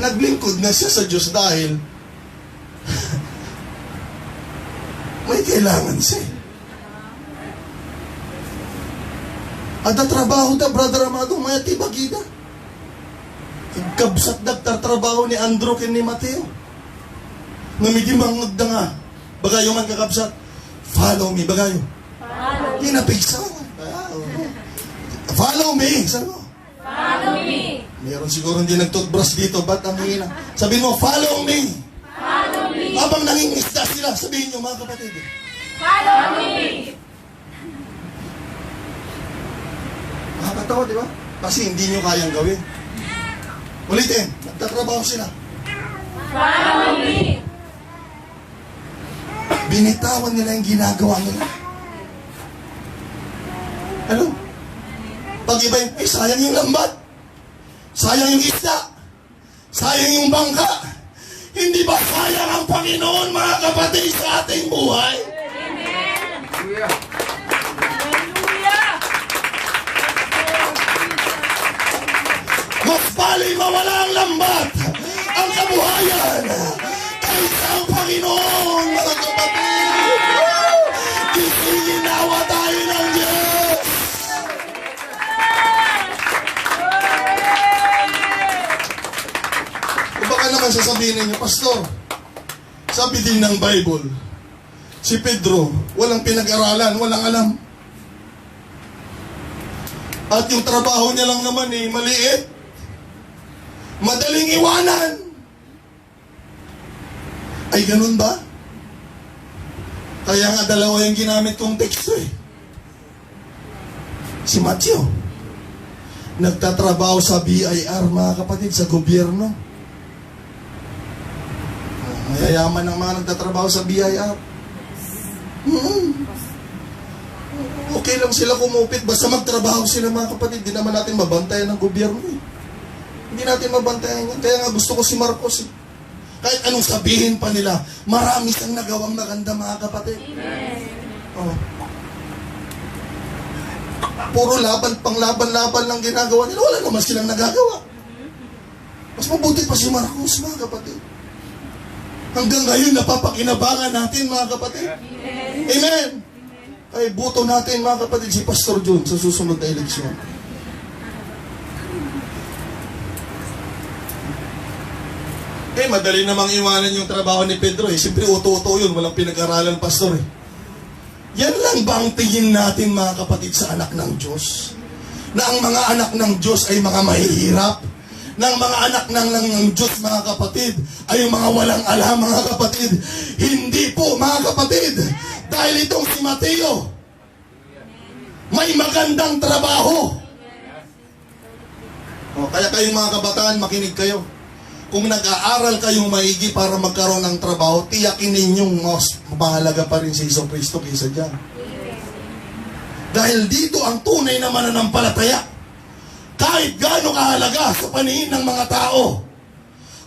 Naglingkod na siya sa Diyos dahil may kailangan siya. At trabaho da, Brother Amado, may atibagida. Kabsat nagtatrabaho ni Andrew kin ni Mateo. Namidimang da nga. Bagayo man kakabsat. Follow me, bagayo. Follow me. Inapigsa. Follow me. Sabi mo. Follow me. Meron siguro hindi nag-toothbrush dito. Ba't ang hina? Sabihin mo, follow me. Follow me. Habang nangingisda sila, sabihin nyo, mga kapatid. Follow me. Nakakatawa, di ba? Kasi hindi nyo kayang gawin. Ulitin, nagtatrabaho sila. Follow me. Binitawan nila yung ginagawa nila. Ano? Pag iba yung, sayang yung lambat. Sayang yung isda. Sayang yung bangka. Hindi ba sayang ang Panginoon, mga kapatid, sa ating buhay? Amen. Hallelujah. Hallelujah. Mas bali mawala ang lambat, ang kabuhayan, kaysa ang Panginoon, mga kapatid. Isinginawa tayo ng Diyos. O baka naman sasabihin ninyo, Pastor, sabi din ng Bible, si Pedro, walang pinag-aralan, walang alam. At yung trabaho niya lang naman maliit. Madaling iwanan. Ay, ganun ba? Kaya nga dalawa yung ginamit kong teksto Si Matthew, nagtatrabaho sa BIR, mga kapatid, sa gobyerno. Mayayaman ang mga nagtatrabaho sa BIR. Okay lang sila kumupit, basta magtrabaho sila, mga kapatid. Hindi naman natin mabantayan ng gobyerno. Hindi natin mabantayan yan. Kaya nga gusto ko si Marcos. Kahit anong sabihin pa nila, marami siyang nagawang maganda, mga kapatid. Oh. Puro laban, panglaban-laban lang ginagawa nila. Wala naman silang nagagawa. Mas mabuti pa si Marcos, mga kapatid. Hanggang ngayon, napapakinabangan natin, mga kapatid. Amen. Ay, buto natin, mga kapatid, si Pastor Jun sa susunod na eleksyon. Madali namang iwanan yung trabaho ni Pedro. Siyempre, uto-uto yun. Walang pinag-aralan, Pastor. Yan lang ba ang tingin natin, mga kapatid, sa anak ng Diyos? Na ang mga anak ng Diyos ay mga mahihirap? Na ang mga anak ng Diyos, mga kapatid, ay yung mga walang alam, mga kapatid? Hindi po, mga kapatid. Dahil itong si Mateo, may magandang trabaho. Kaya kayong mga kabataan, makinig kayo. Kung nag-aaral kayong maigi para magkaroon ng trabaho, tiyakin ninyong mas mahalaga pa rin si Iso Cristo kaysa dyan. Dahil dito ang tunay na mananampalataya. Kahit gaano kahalaga sa paningin ng mga tao,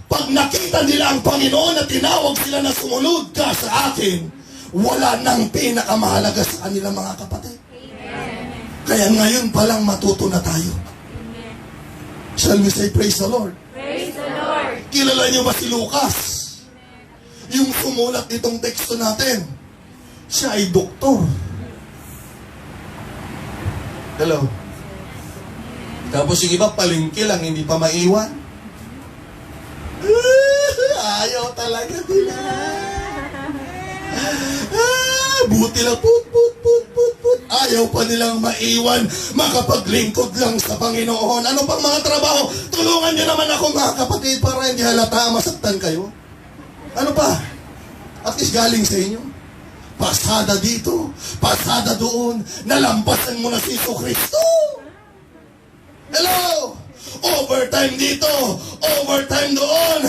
pag nakita nila ang Panginoon at tinawag sila na sumunod ka sa akin, wala nang pinakamahalaga sa kanila, mga kapatid. Kaya ngayon palang matuto na tayo. Shall we say praise the Lord? Praise the Lord. Kilala niyo ba si Lucas? Yung sumulat nitong teksto natin. Siya ay doktor. Hello? Tapos yung iba, palengke lang, hindi pa maiwan. Ayaw talaga nila. Buti lang, put. Ayaw pa nilang maiwan, makapaglingkod lang sa Panginoon. Ano pang mga trabaho? Tulungan niyo naman ako, mga kapatid, para hindi halata masaktan kayo. Ano pa? At least galing sa inyo. Pasada dito, pasada doon, nalampasan mo na si Iso Cristo. Hello? Overtime dito, overtime doon.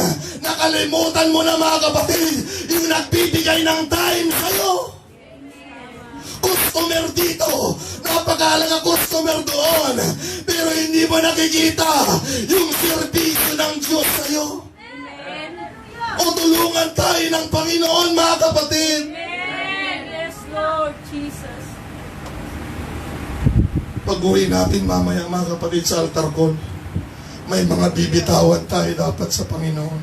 Nakalimutan mo na, mga kapatid, yung nagbibigay ng time sa'yo. Customer dito, napakahalaga customer doon, pero hindi mo nakikita yung serbisyo ng Diyos sa'yo. O tulungan tayo ng Panginoon, mga kapatid. Amen. Yes, Lord Jesus. Pag-uwi natin mamaya, mga kapatid, sa altar call, may mga bibitawan tayo dapat sa Panginoon.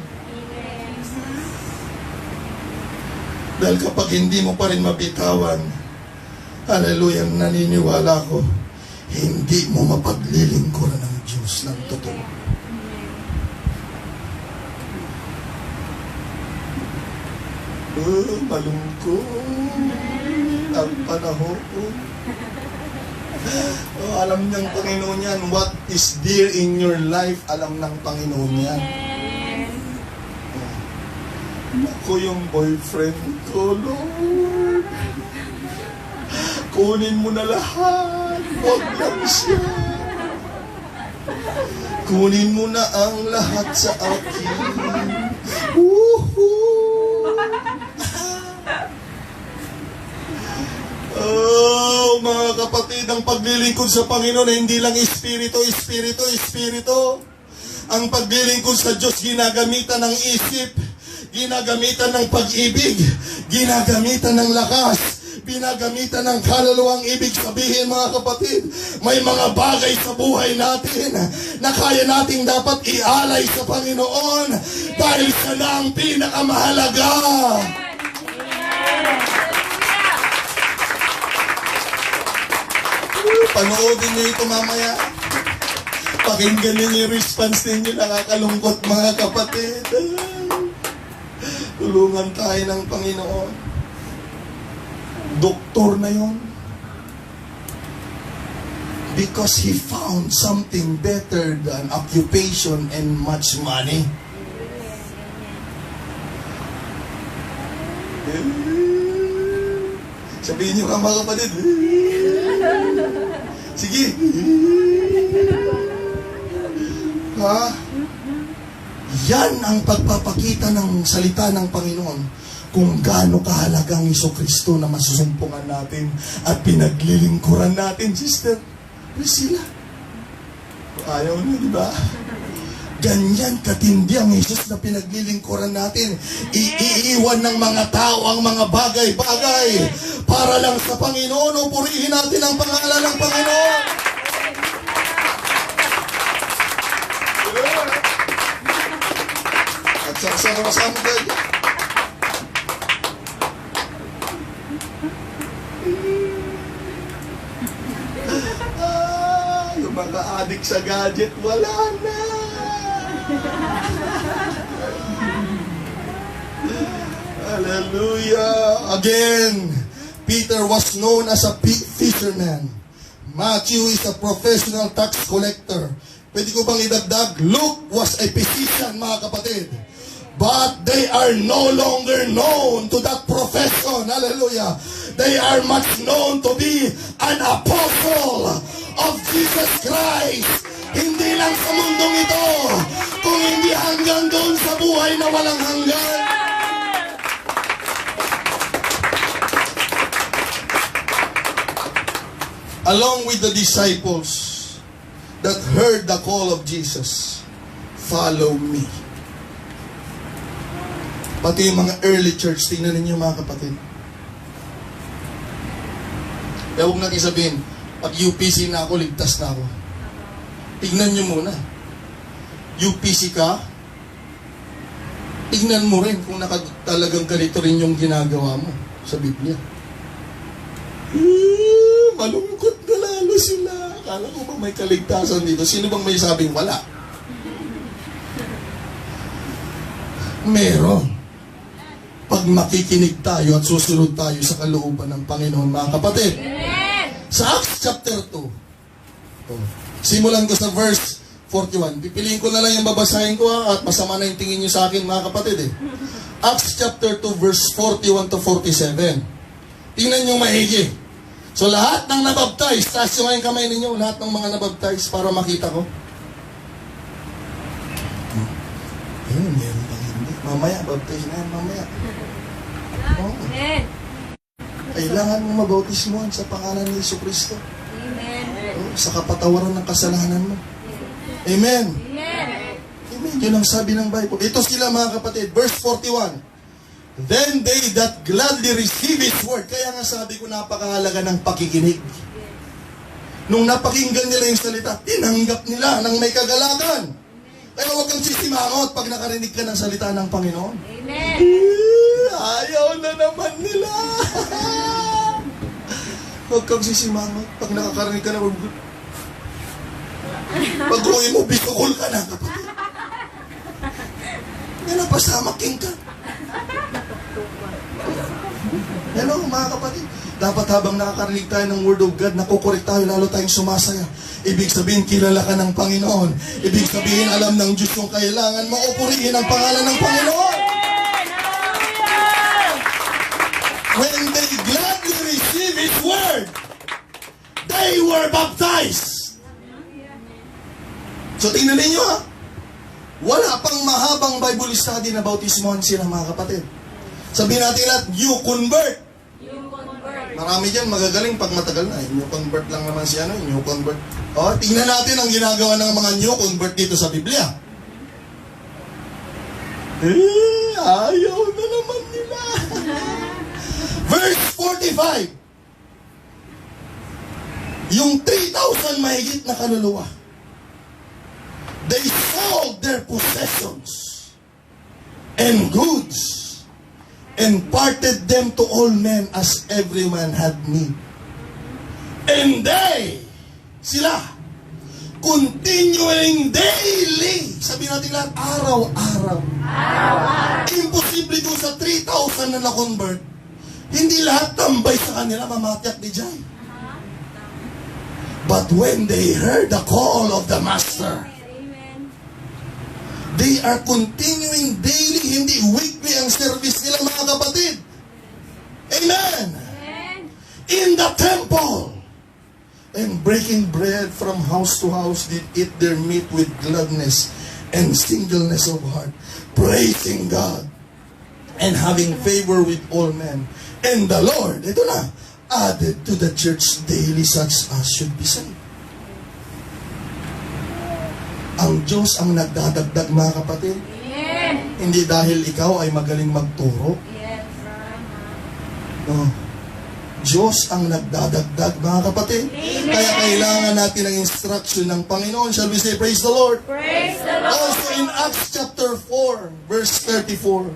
Dahil kapag hindi mo pa rin mabitawan, hallelujah, naniniwala ko, hindi mo mapaglilingkuran ng Diyos ng totoo. Malungkot ang panahon. Alam niyang Panginoon yan. What is dear in your life, alam ng Panginoon yan. Ako yung boyfriend ko, Lord. Kunin mo na lahat. Huwag lang siya. Kunin mo na ang lahat sa akin. Oh, mga kapatid, ang paglilingkod sa Panginoon ay hindi lang espiritu. Ang paglilingkod sa Diyos, ginagamitan ng isip, ginagamitan ng pag-ibig, ginagamitan ng lakas, pinagamitan ng kaluluwang. Ibig sabihin, mga kapatid, may mga bagay sa buhay natin na kaya nating dapat ialay sa Panginoon dahil siya na ang pinakamahalaga. Panoodin niyo ito mamaya. Pakinggan niyo yung response ninyo. Nakakalungkot, mga kapatid. Tulungan tayo ng Panginoon. Doktor na yon. Because he found something better than occupation and much money. Sabihin niyo ka, mga kapatid. Sige. Ha? Yan ang pagpapakita ng salita ng Panginoon kung gaano kahalaga ang Jesucristo na masusumpungan natin at pinaglilingkuran natin, Sister Priscilla. Ayaw na, di ba? Ganyan katindi ang Jesus na pinaglilingkuran natin. Iiwan ng mga tao ang mga bagay-bagay para lang sa Panginoon. O purihin natin ang pangalan ng Panginoon. At sama-sama kayo. Yung mga adik sa gadget, wala na. Hallelujah. Again, Peter was known as a fisherman. Matthew is a professional tax collector. Pwede ko bang idagdag? Luke was a physician, mga kapatid. But they are no longer known to that profession. Hallelujah. They are much known to be an apostle of Jesus Christ. Hindi lang sa mundong ito, kung hindi hanggang doon sa buhay na walang hanggan. Along with the disciples that heard the call of Jesus, follow me. Pati yung mga early church, tingnan ninyo mga kapatid. Kaya huwag natin sabihin, pag UPC na ako, ligtas na ako. Tignan nyo muna. UPC ka, tignan mo rin kung talagang ganito rin yung ginagawa mo sa Biblia. Malungkot na lalo sila. Akala ko ba may kaligtasan dito? Sino bang may sabing wala? Meron. Pag makikinig tayo at susunod tayo sa kalooban ng Panginoon, mga kapatid. Sa Acts chapter 2, simulan ko sa verse 41. Pipiliin ko na lang yung babasahin ko at masama na yung tingin nyo sa akin, mga kapatid. Acts chapter 2, verse 41 to 47. Tingnan nyo maigi. So lahat ng nabaptize, taas nyo nga yung kamay ninyo, lahat ng mga nabaptize para makita ko. Ayun, meron pang hindi. Mamaya, baptize na yan, mamaya. Oh. Kailangan mo mabautismohan sa pangalan ni Jesucristo. Oh, sa kapatawaran ng kasalanan mo. Amen. Amen. Yun ang sabi ng Bible. Ito sila mga kapatid. Verse 41. Then they that gladly receive His word. Kaya nga sabi ko napakahalaga ng pakikinig. Nung napakinggan nila yung salita, tinanggap nila ng may kagalakan. Kaya huwag kang sisimangot pag nakarinig ka ng salita ng Panginoon. Amen. Ayaw na naman nila. Huwag kang sisimangot pag nakakarinig ka na. Pag uwi mo, bisukol ka na, kapatid. Yan ang pasamaking ka. Hello, mga kapatid. Dapat habang nakakarinig tayo ng Word of God, nakukorek tayo, lalo tayong sumasaya. Ibig sabihin, kilala ka ng Panginoon. Ibig sabihin, alam ng Diyos yung kailangan mo. Purihin ang pangalan ng Panginoon. When they gladly received His word, they were baptized. So tingnan ninyo ha, wala pang mahabang Bible study na bautismohan sila, mga kapatid. Sabihin natin lahat, you convert. Marami dyan magagaling pag matagal na. New convert lang naman si new convert. O, tingnan natin ang ginagawa ng mga new convert dito sa Biblia. Ayaw na naman nila. Verse 45. Yung 3,000 mahigit na kaluluwa, they sold their possessions and goods and parted them to all men as every man had need. And they, sila, continuing daily, sabi natin lahat, araw-araw. Imposible doon sa 3,000 na na-convert, hindi lahat tambay sa kanila, mamatyak ni Jai. But when they heard the call of the Master, they are continuing daily, hindi weekly ang service nila, mga kapatid. Amen. In the temple and breaking from house to house did eat their meat with gladness and singleness of heart, praising God and having favor with all men. And the Lord, ito na, added to the church daily such as should be saved. Ang Diyos ang nagdadagdag, mga kapatid. Amen. Hindi dahil ikaw ay magaling magturo. Yes. No. Diyos ang nagdadagdag, mga kapatid. Amen. Kaya kailangan natin ang instruction ng Panginoon. Shall we say, praise the Lord? Praise the Lord. Also in Acts chapter 4, verse 34.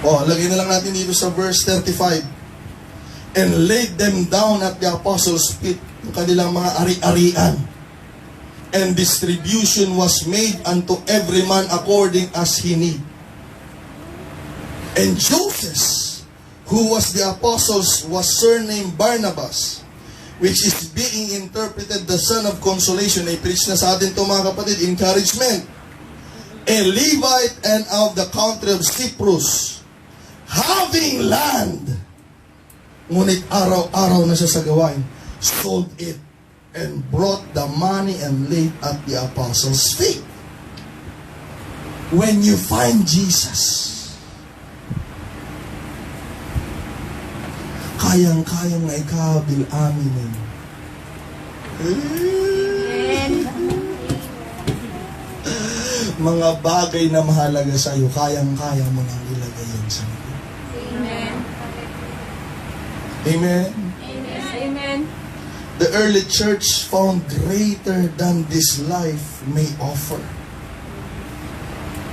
Lagay na lang natin dito sa verse 35. And laid them down at the apostles' feet, yung kanilang mga ari-arian. And distribution was made unto every man according as he need. And Joseph, who was the apostles, was surnamed Barnabas, which is being interpreted the son of consolation. I-preach na sa atin ito, mga kapatid, encouragement. A Levite and of the country of Cyprus, having land, ngunit araw-araw na siya sa gawain, sold it and brought the money and laid at the apostles' feet. When you find Jesus, kayang-kayang na ikabil amin. Mga bagay na mahalaga sa iyo, kayang-kaya mo nang ilagay yan sa iyo. Amen. Amen. Amen. The early church found greater than this life may offer.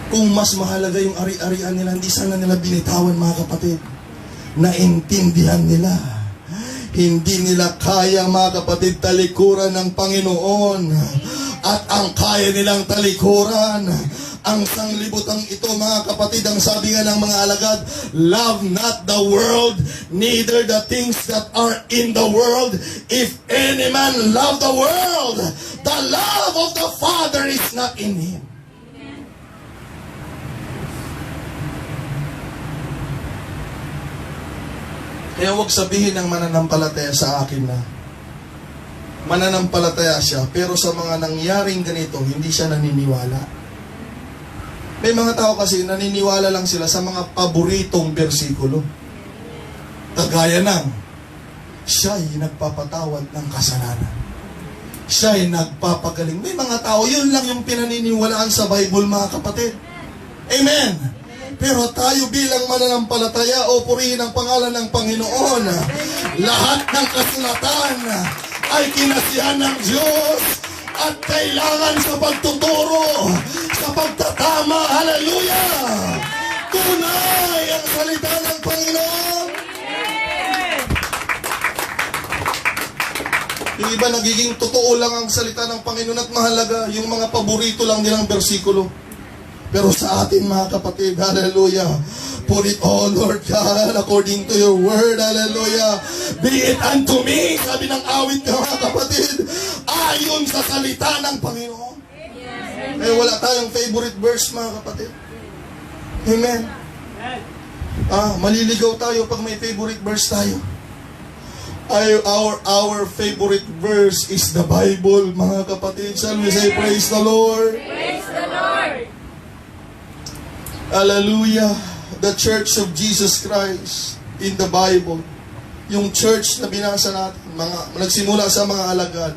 Kung mas mahalaga yung ari-arian nila, hindi sana nila binitawan, mga kapatid. Naintindihan nila. Hindi nila kaya, mga kapatid, talikuran ng Panginoon. At ang kaya nilang talikuran, ang sanglibutang ito, mga kapatid, ang sabi nga ng mga alagad, love not the world, neither the things that are in the world. If any man love the world, the love of the Father is not in him. Kaya huwag sabihin ng mananampalataya sa akin na mananampalataya siya, pero sa mga nangyaring ganito, hindi siya naniniwala. May mga tao kasi naniniwala lang sila sa mga paboritong bersikulo. Kagaya ng, siya'y nagpapatawad ng kasalanan. Siya'y nagpapagaling. May mga tao, yun lang yung pinaniniwalaan sa Bible, mga kapatid. Amen. Pero tayo bilang mananampalataya, o purihin ang pangalan ng Panginoon. Lahat ng kasulatan ay kinasihan ng Diyos at kailangan sa pagtuturo, sa pagtatama. Hallelujah! Tunay ang salita ng Panginoon. Yung iba nagiging totoo lang ang salita ng Panginoon at mahalaga yung mga paborito lang nilang bersikulo. Pero sa atin, mga kapatid, hallelujah, put it all, Lord God, according to your word, hallelujah. Be it unto me, sabi ng awit ka, mga kapatid, ayon sa salita ng Panginoon. Eh, wala tayong favorite verse, mga kapatid. Amen. Maliligaw tayo pag may favorite verse tayo. Our favorite verse is the Bible, mga kapatid. Shall we say, praise the Lord? Praise the Lord. Hallelujah. The Church of Jesus Christ in the Bible. Yung church na binasa natin, nagsimula sa mga alagad.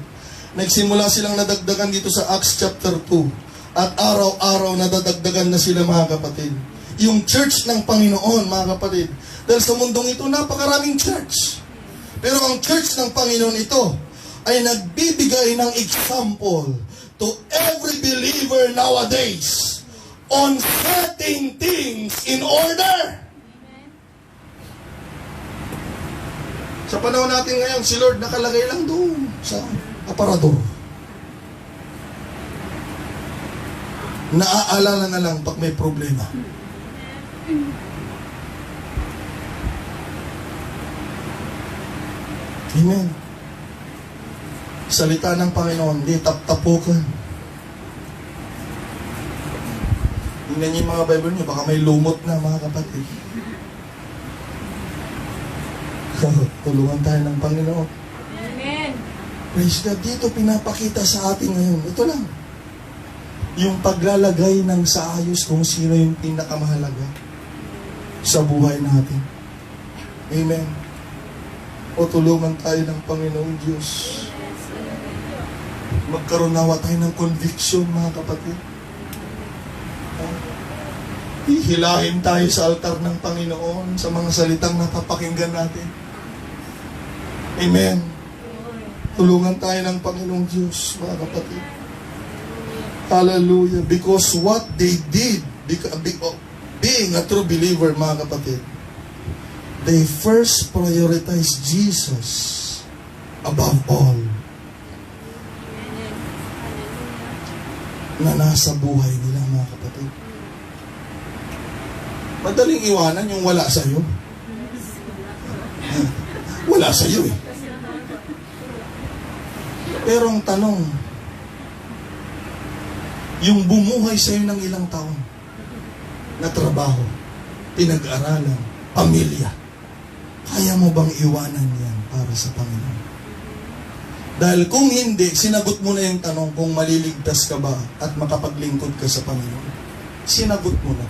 Nagsimula silang nadagdagan dito sa Acts chapter 2. At araw-araw nadadagdagan na sila, mga kapatid. Yung church ng Panginoon, mga kapatid. Dahil sa mundong ito, napakaraming church. Pero ang church ng Panginoon ito ay nagbibigay ng example to every believer nowadays on setting things in order. Sa panahon natin ngayon, si Lord nakalagay lang doon sa aparador. Naaalala na lang pag may problema. Amen. Salita ng Panginoon, di tap-tapukan. Tingnan niyo yung mga Bible niyo, baka may lumot na, mga kapatid. Tulungan tayo ng Panginoon. Praise God. Dito pinapakita sa atin ngayon. Ito lang. Yung paglalagay ng sa ayos kung sino yung pinakamahalaga sa buhay natin. Amen. O tulungan tayo ng Panginoong Diyos. Magkaroon nawa tayo ng conviction, mga kapatid. Hihilahin tayo sa altar ng Panginoon sa mga salitang napapakinggan natin. Amen. Tulungan tayo ng Panginoong Diyos, mga kapatid. Hallelujah. Because what they did, being a true believer, mga kapatid, they first prioritized Jesus above all na nasa buhay nila, mga kapatid. Madaling iwanan yung wala sa'yo. Wala sa'yo eh. Pero ang tanong, yung bumuhay sa'yo ng ilang taon na trabaho, pinag-aralan, pamilya, kaya mo bang iwanan yan para sa Panginoon? Dahil kung hindi, sinagot mo na yung tanong kung maliligtas ka ba at makapaglingkod ka sa Panginoon. Sinagot mo na.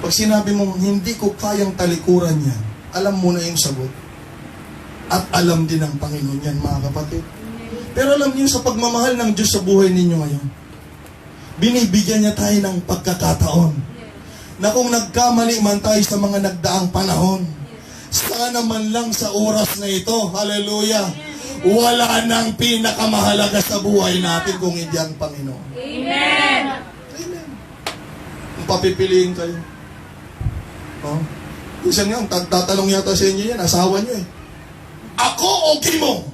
Pag sinabi mong hindi ko kayang talikuran yan, alam mo na yung sagot. At alam din ng Panginoon yan, mga kapatid. Pero alam niyo, sa pagmamahal ng Diyos sa buhay ninyo ngayon, binibigyan niya tayo ng pagkakataon na kung nagkamali man tayo sa mga nagdaang panahon, sana man lang sa oras na ito, hallelujah, wala nang pinakamahalaga sa buhay natin kung hindi ang Panginoon. Amen. Amen. Kung papipiliin kayo. Oh? Minsan nga, tatanong yata sa inyo yan, asawa niyo eh. Ako o Kimong?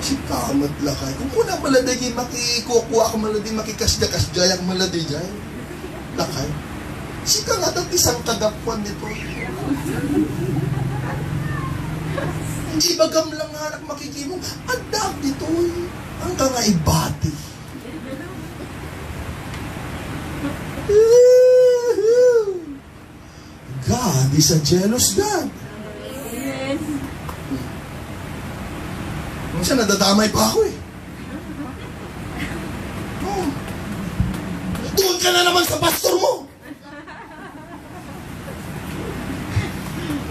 Si kamat lakay. Kung kuna maladay makikukuha ako maladay makikasya-kasya ang maladay dyan. Lakay. Si ka nga daw isang kagapwan nito. Hindi bagam lang nga anak makikimong. Adak dito eh. Ang ka nga ibati. God is a jealous God. Amen. Minsan nadadamay pa ako eh. Oh. Doon ka na naman sa pastor mo.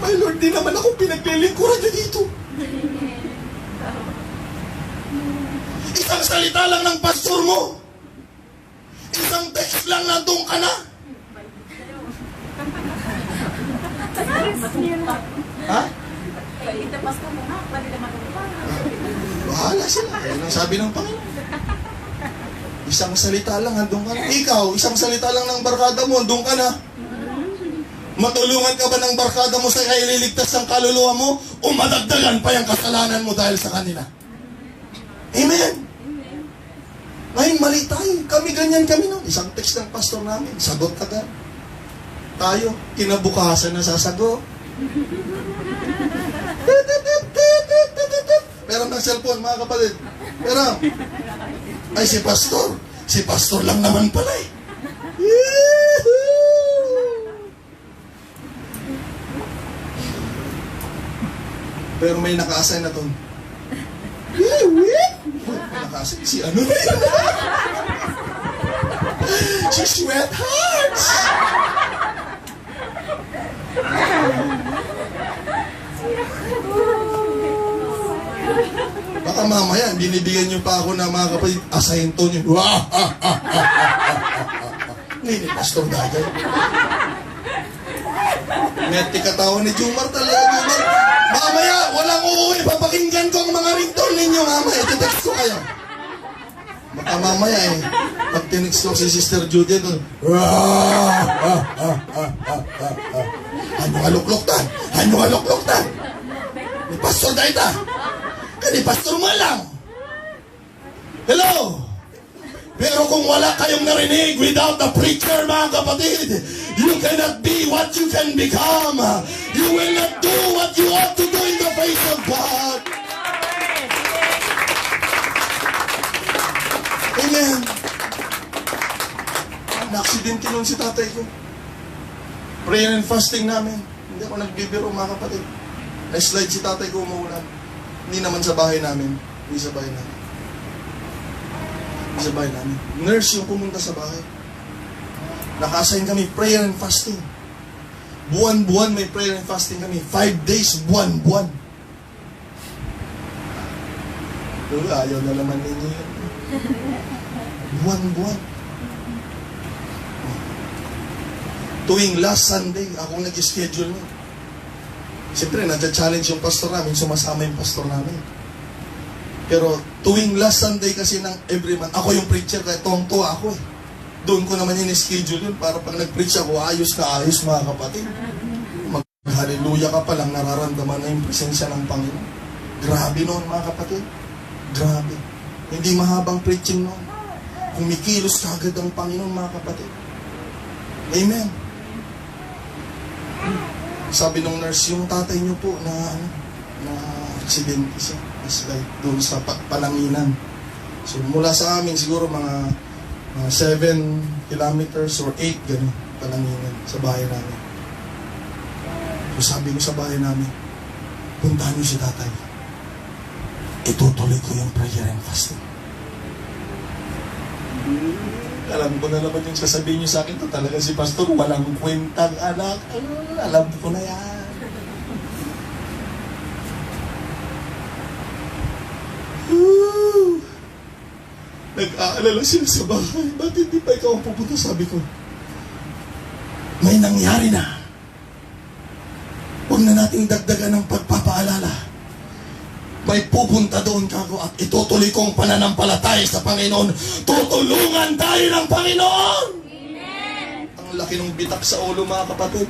My Lord, di naman ako pinaglilingkuran niyo dito. Isang salita lang ng pastor mo. Isang text lang nandun ka na. Ha? Bahala sila. Yan ang sabi ng Panginoon. Isang salita lang, andun ka na. Ikaw, isang salita lang ng barkada mo, andun ka na. Matulungan ka ba ng barkada mo sa kaililigtas ng kaluluwa mo o madagdagan pa yung kasalanan mo dahil sa kanila? Amen. Ngayon, mali tayo. Kami ganyan kami no. Isang text ng pastor namin, sagot agad. Tayo, kinabukasan na sasagot. Meron ng cellphone, mga kapatid. Meron. Ay, si pastor lang naman pala eh. Pero may naka-assign na to. Naka-assign si ano na yun? Si Sweethearts! Baka mamaya, binibigyan niyo pa ako ng mga kapatid, assign to niyo. Hindi, pastor dagay. Ngeti katawa ni Jumar talaga, Jumar. Mamaya, walang uuwi, papakinggan ko ang mga ringtone ninyo, mamaya. Iti-text ko kayo. Baka mamaya eh, pag tinext ko si Sister Judy, ano aluklok tan? Ano aluklok tan? Ni pastor dahil ta. Kani pastor mo lang. Hello? Pero kung wala kayong narinig without the preacher, mga kapatid, you cannot be what you can become. You will not do what you ought to do in the face of God. Amen. Na-aksidente nun si tatay ko. Prayer and fasting namin. Hindi ako nagbibiro mga kapatid. Na-slide si tatay ko umuulan. Hindi naman sa bahay namin. Hindi sa bahay namin. Hindi sa bahay namin. Nurse yung pumunta sa bahay. Naka-assign kami prayer and fasting. Buwan-buwan may prayer and fasting kami. 5 days, buwan-buwan. Ayaw na naman ninyo yun. Buwan-buwan. Tuwing last Sunday, akong nag-schedule niya. Siyempre, nag-challenge yung pastor namin, sumasama yung pastor namin. Pero tuwing last Sunday kasi ng every month, ako yung preacher, kaya tuwang-tuwa ako eh. Doon ko naman yung schedule yun, para pag nag-preach ako, ayos na ayos mga kapatid. Mag-hallelujah ka pa lang, nararamdaman na yung presensya ng Panginoon. Grabe noon mga kapatid. Grabe. Hindi mahabang preaching noon. Kumikilos kagad ang Panginoon mga kapatid. Amen. Sabi nung nurse, yung tatay niyo po na aksidente siya. Like doon sa Palanginan. So mula sa amin siguro mga 7 kilometers or 8 gano'n Palanginan sa bahay namin. So sabi ko sa bahay namin, puntahan niyo si tatay. Itutuloy ko yung prayer and fasting. Alam ko na naman yung sasabihin niyo sa akin, to talaga si pastor, walang kwentang anak. Alam ko na yan. Nag-aalala sila sa bahay. Ba't hindi pa ikaw ang pupunta? Sabi ko, may nangyari na. Huwag na nating dagdagan ng pagpapaalala. May pupunta doon kako at itutuloy kong pananampalataya sa Panginoon. Tutulungan tayo ng Panginoon! Amen! Ang laki ng bitak sa ulo mga kapatid.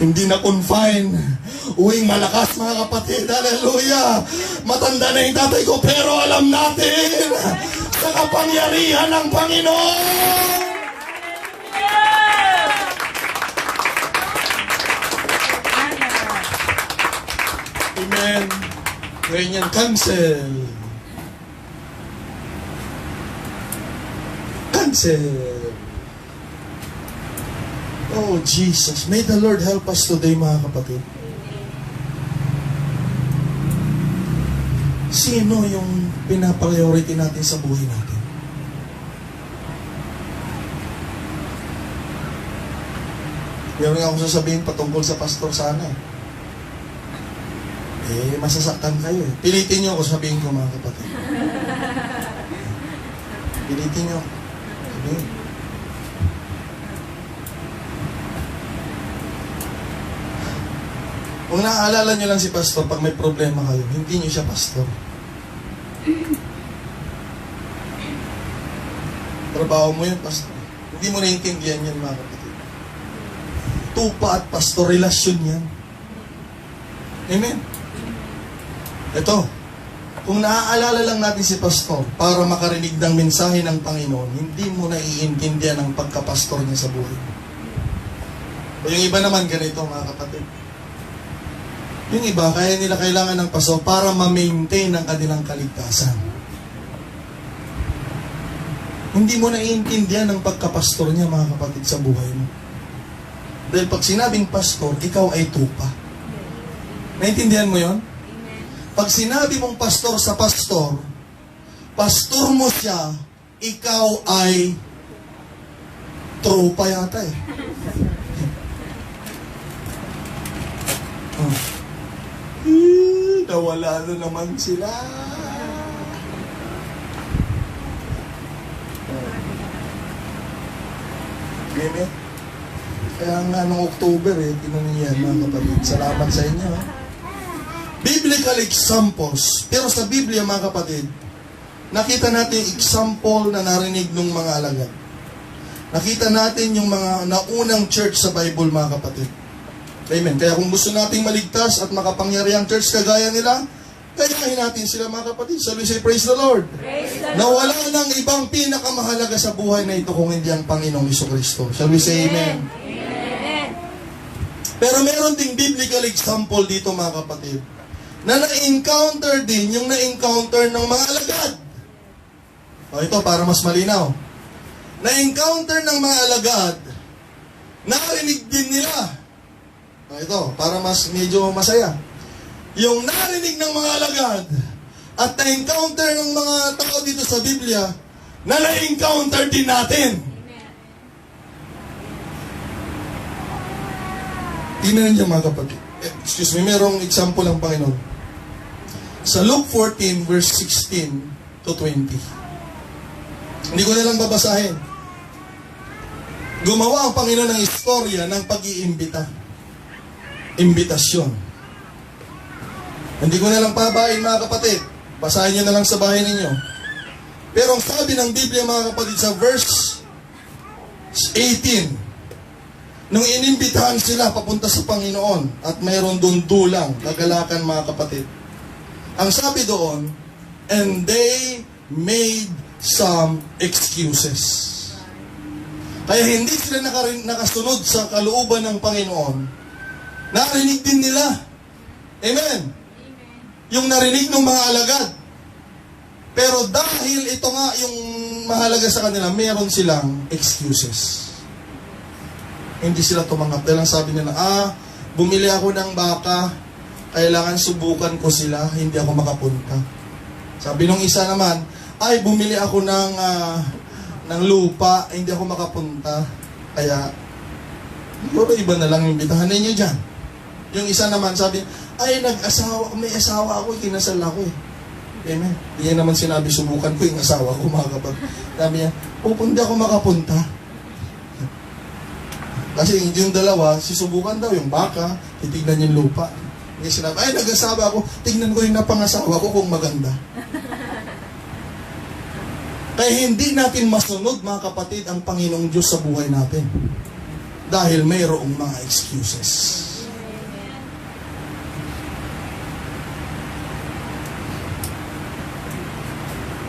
Hindi na confine. Uwing malakas mga kapatid. Hallelujah! Matanda na yung tatay ko pero alam natin sa kapangyarihan ng Panginoon! Amen. Ngayon yan, cancel. Cancel. Oh, Jesus. May the Lord help us today, mga kapatid. Sino yung pinapriority natin sa buhay natin? Meron nga akong sasabihin patungkol sa pastor sana eh. Masasaktan kayo eh. Pilitin nyo ako, sabihin ko mga kapatid. Pilitin nyo. Sabihin. Kung naaalala nyo lang si pastor, pag may problema kayo, hindi nyo siya pastor. Trabaho mo yun, pastor. Hindi mo naiintindihan yan, mga kapatid. Tupa at pastor, relasyon yan. Amen? Ito, kung naaalala lang natin si pastor para makarinig ng mensahe ng Panginoon, hindi mo naiintindihan ang pagkapastor niya sa buhay. O yung iba naman ganito, mga kapatid. Yung iba, kaya nila kailangan ng pastor para ma-maintain ang kanilang kaligtasan. Hindi mo naiintindihan ang pagkapastor niya, mga kapatid, sa buhay mo. Dahil pag sinabing pastor, ikaw ay tupa. Naintindihan mo yon? Pag sinabi mong pastor sa pastor, pastor mo siya, ikaw ay tropa yata eh. Nawala na naman sila. Amen. Kaya nga nung October tinanong yan mga kapatid. Salamat sa inyo. Biblical examples. Pero sa Biblia mga kapatid, nakita natin yung example na narinig ng mga alagad. Nakita natin yung mga naunang church sa Bible mga kapatid. Amen. Kaya kung gusto nating maligtas at makapangyarihang church kagaya nila, gayahin natin sila mga kapatid. So we say, praise the Lord. Na wala nang ibang pinakamahalaga sa buhay na ito kung hindi ang Panginoong Jesucristo. Shall we say amen? Amen. Pero meron ding biblical example dito mga kapatid, na na-encounter din yung na-encounter ng mga alagad. O ito, para mas malinaw. Na-encounter ng mga alagad narinig din nila. Ito, para medyo masaya. Yung narinig ng mga alagad at na-encounter ng mga tao dito sa Biblia, na na-encounter din natin. Tingnan niyo mga kapatid. Excuse me, merong example ng Panginoon. Sa Luke 14, verse 16 to 20. Hindi ko na lang babasahin. Gumawa ang Panginoon ng istorya ng pag-iimbita. Imbitasyon. Hindi ko na lang pabain mga kapatid. Basahin niyo na lang sa bahay ninyo. Pero ang sabi ng Biblia mga kapatid sa verse 18, nung inimbitahan sila papunta sa Panginoon at mayroon doon dulang, kagalakan mga kapatid. Ang sabi doon, and they made some excuses. Kaya hindi sila nakasunod sa kalooban ng Panginoon. Narinig din nila. Amen. Yung narinig ng mga alagad. Pero dahil ito nga yung mahalaga sa kanila, meron silang excuses. Hindi sila tumanggap. Dahil ang sabi nila, bumili ako ng baka, kailangan subukan ko sila, hindi ako makapunta. Sabi nung isa naman, bumili ako ng lupa, hindi ako makapunta. Kaya, iba na lang yung bitahan ninyo dyan. Yung isa naman sabi, may asawa ako, kinasal ako eh. Amen. Hindi naman sinabi, subukan ko yung asawa ko, mga kapag. Sabi niya, hindi ako makapunta. Kasi yung dalawa, sisubukan daw yung baka, titignan yung lupa. Hindi sinabi, nag-asawa ako, tignan ko yung napangasawa ko kung maganda. Kaya hindi natin masunod, mga kapatid, ang Panginoong Diyos sa buhay natin. Dahil mayroong mga excuses.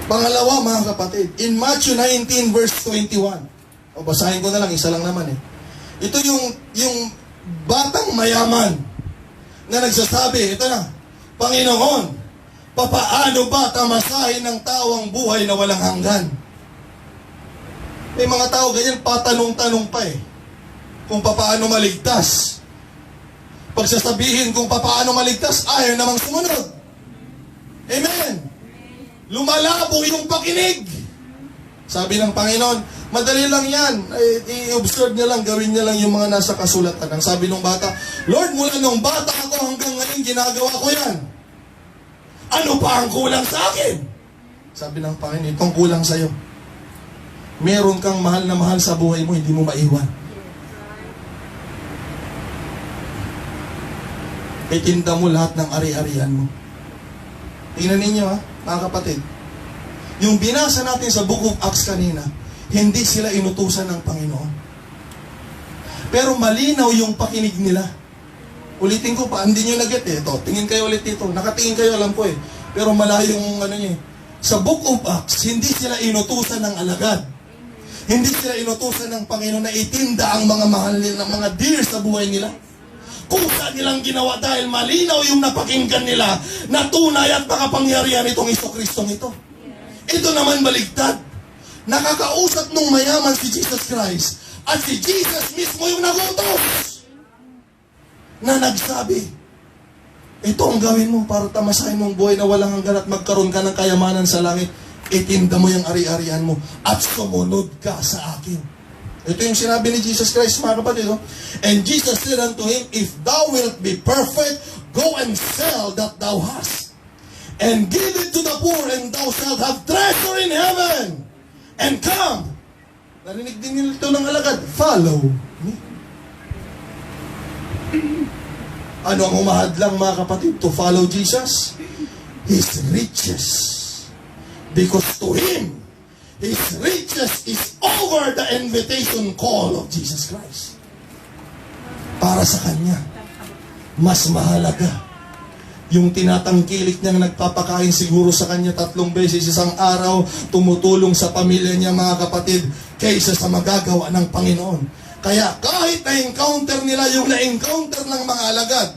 Pangalawa, mga kapatid, in Matthew 19 verse 21. Basahin ko na lang, isa lang naman eh. Ito yung batang mayaman na nagsasabi, ito na, Panginoon, papaano ba tamasahin ng tao ang buhay na walang hanggan? May mga tao ganyan, patanong-tanong pa eh. Kung papaano maligtas. Pagsasabihin kung papaano maligtas, ayaw namang sumunod. Amen. Lumalabo yung pakinig. Sabi ng Panginoon, madali lang yan. I-observe niya lang, gawin niya lang yung mga nasa kasulatan. Ang sabi ng bata, Lord, mula nung bata ako hanggang ngayon, ginagawa ko yan. Ano pa ang kulang sa akin? Sabi ng Panginoon, itong kulang sa'yo. Meron kang mahal na mahal sa buhay mo, hindi mo maiwan. Itinda mo lahat ng ari-arian mo. Tingnan ninyo mga kapatid. Yung binasa natin sa Book of Acts kanina, hindi sila inutusan ng Panginoon. Pero malinaw yung pakinig nila. Ulitin ko pa, hindi nyo na-get eh. Ito, tingin kayo ulit dito. Nakatingin kayo, alam ko eh. Pero malayo yung niya. Sa Book of Acts, hindi sila inutusan ng alagad. Hindi sila inutusan ng Panginoon na itinda ang mga mahal nila, mga dear sa buhay nila. Kusa nilang ginawa dahil malinaw yung napakinggan nila na tunay at makapangyarihan itong Kristong ito. Ito naman baligtad. Nakakausap nung mayaman si Jesus Christ at si Jesus mismo yung nagutos na nagsabi, ito ang gawin mo para tamasahin mong buhay na walang hanggan at magkaroon ka ng kayamanan sa langit. Itinda mo yung ari-arian mo at sumunod ka sa akin. Ito yung sinabi ni Jesus Christ, mga kapatid. And Jesus said unto him, if thou wilt be perfect, go and sell that thou hast, and give it to the poor, and thou shalt have treasure in heaven. And come. Narinig din nila ito ng alagad. Follow me. Ano ang umahadlang, mga kapatid, to follow Jesus? His riches. Because to him, his riches is over the invitation call of Jesus Christ. Para sa kanya, mas mahalaga yung tinatangkilik niyang nagpapakain siguro sa kanya 3 beses isang araw, tumutulong sa pamilya niya, mga kapatid, kaysa sa magagawa ng Panginoon. Kaya kahit na-encounter nila yung na-encounter ng mga alagad,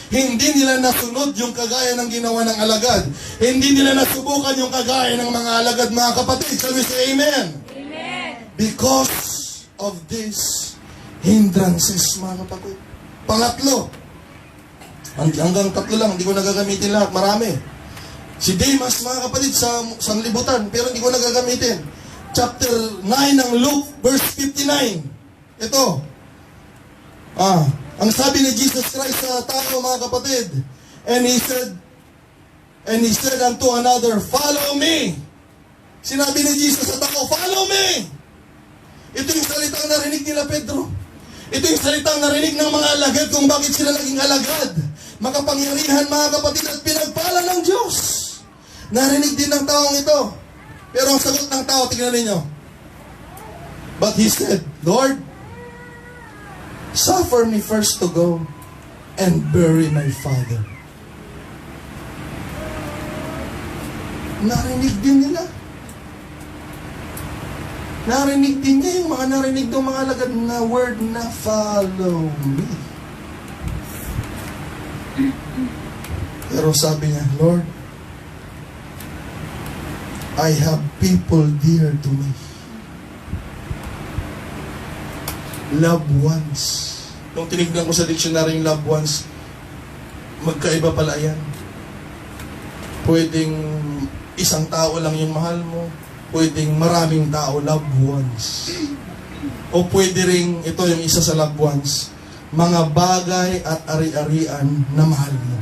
hindi nila nasunod yung kagaya ng ginawa ng alagad. Hindi nila nasubukan yung kagaya ng mga alagad, mga kapatid. Shall we say amen? Amen. Because of this, hindrances, mga kapatid. Pangatlo, hanggang tatlo lang, hindi ko nagagamitin lahat, marami. Si Demas, mga kapatid, sa sanglibutan, pero hindi ko nagagamitin. Chapter 9 ng Luke, verse 59. Ito. Ang sabi ni Jesus Christ sa tao, mga kapatid, and he said unto another, follow me. Sinabi ni Jesus sa tao, follow me. Ito yung salitang narinig nila Pedro. Ito yung salitang narinig ng mga alagad kung bakit sila naging alagad. Makapangyarihan, mga kapatid, at pinagpala ng Diyos. Narinig din ng taong ito. Pero ang sagot ng tao, tingnan ninyo. But he said, Lord, suffer me first to go and bury my father. Narinig din nila. Narinig din niya yung mga narinig ng mga alagad na word na follow me. Pero sabi niya, Lord, I have people dear to me. Loved ones. Nung tinignan ko sa dictionary yung loved ones, magkaiba pala yan. Pwedeng isang tao lang yung mahal mo. Pwedeng maraming tao, loved ones. O pwede rin, ito yung isa sa loved ones, mga bagay at ari-arian na mahal mo.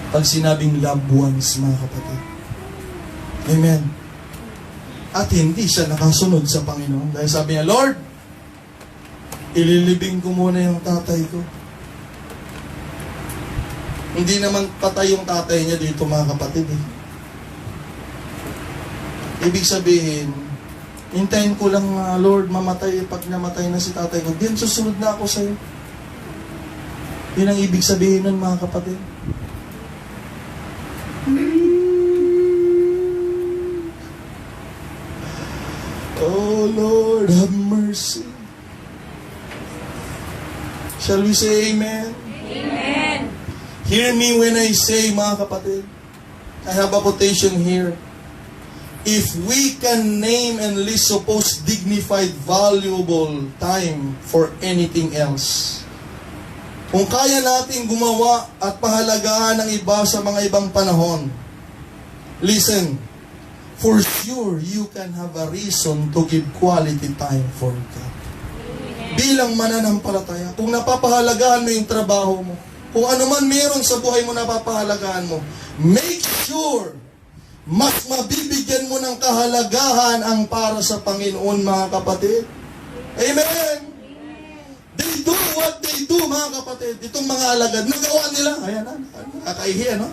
Pag sinabing loved ones, mga kapatid. Amen. At hindi siya nakasunod sa Panginoon. Dahil sabi niya, Lord, ililibing ko muna yung tatay ko. Hindi naman patay yung tatay niya dito, mga kapatid. Ibig sabihin, hintayin ko lang, Lord, mamatay. Pag namatay na si tatay ko, din susunod na ako sa'yo. Yun ang ibig sabihin nun, mga kapatid. Oh Lord, have mercy. Shall we say amen? Amen. Hear me when I say, mga kapatid. I have a quotation here. If we can name and list suppose dignified, valuable time for anything else. Kung kaya natin gumawa at pahalagahan ng iba sa mga ibang panahon, listen, for sure, you can have a reason to give quality time for God. Bilang mananampalataya, kung napapahalagahan mo yung trabaho mo, kung ano man meron sa buhay mo napapahalagahan mo, make sure, mas mabibigyan mo ng kahalagahan ang para sa Panginoon, mga kapatid. Amen! They do what they do, mga kapatid. Itong mga alagad, nagawa nila. Ayan na, nakakaihi, ano?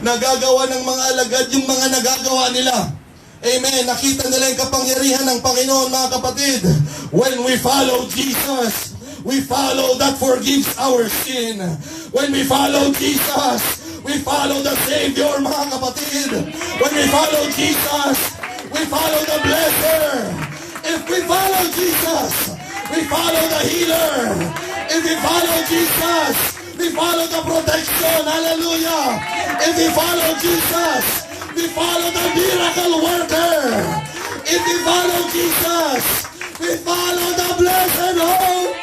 Nagagawa ng mga alagad yung mga nagagawa nila. Amen. Nakita nila yung kapangyarihan ng Panginoon, mga kapatid. When we follow Jesus, we follow that forgives our sin. When we follow Jesus, we follow the Savior, mga kapatid. When we follow Jesus, we follow the Blesser. If we follow Jesus, we follow the Healer. If we follow Jesus, we follow the protection. Hallelujah. If we follow Jesus, we follow the miracle worker. If we follow Jesus, we follow the blessed hope.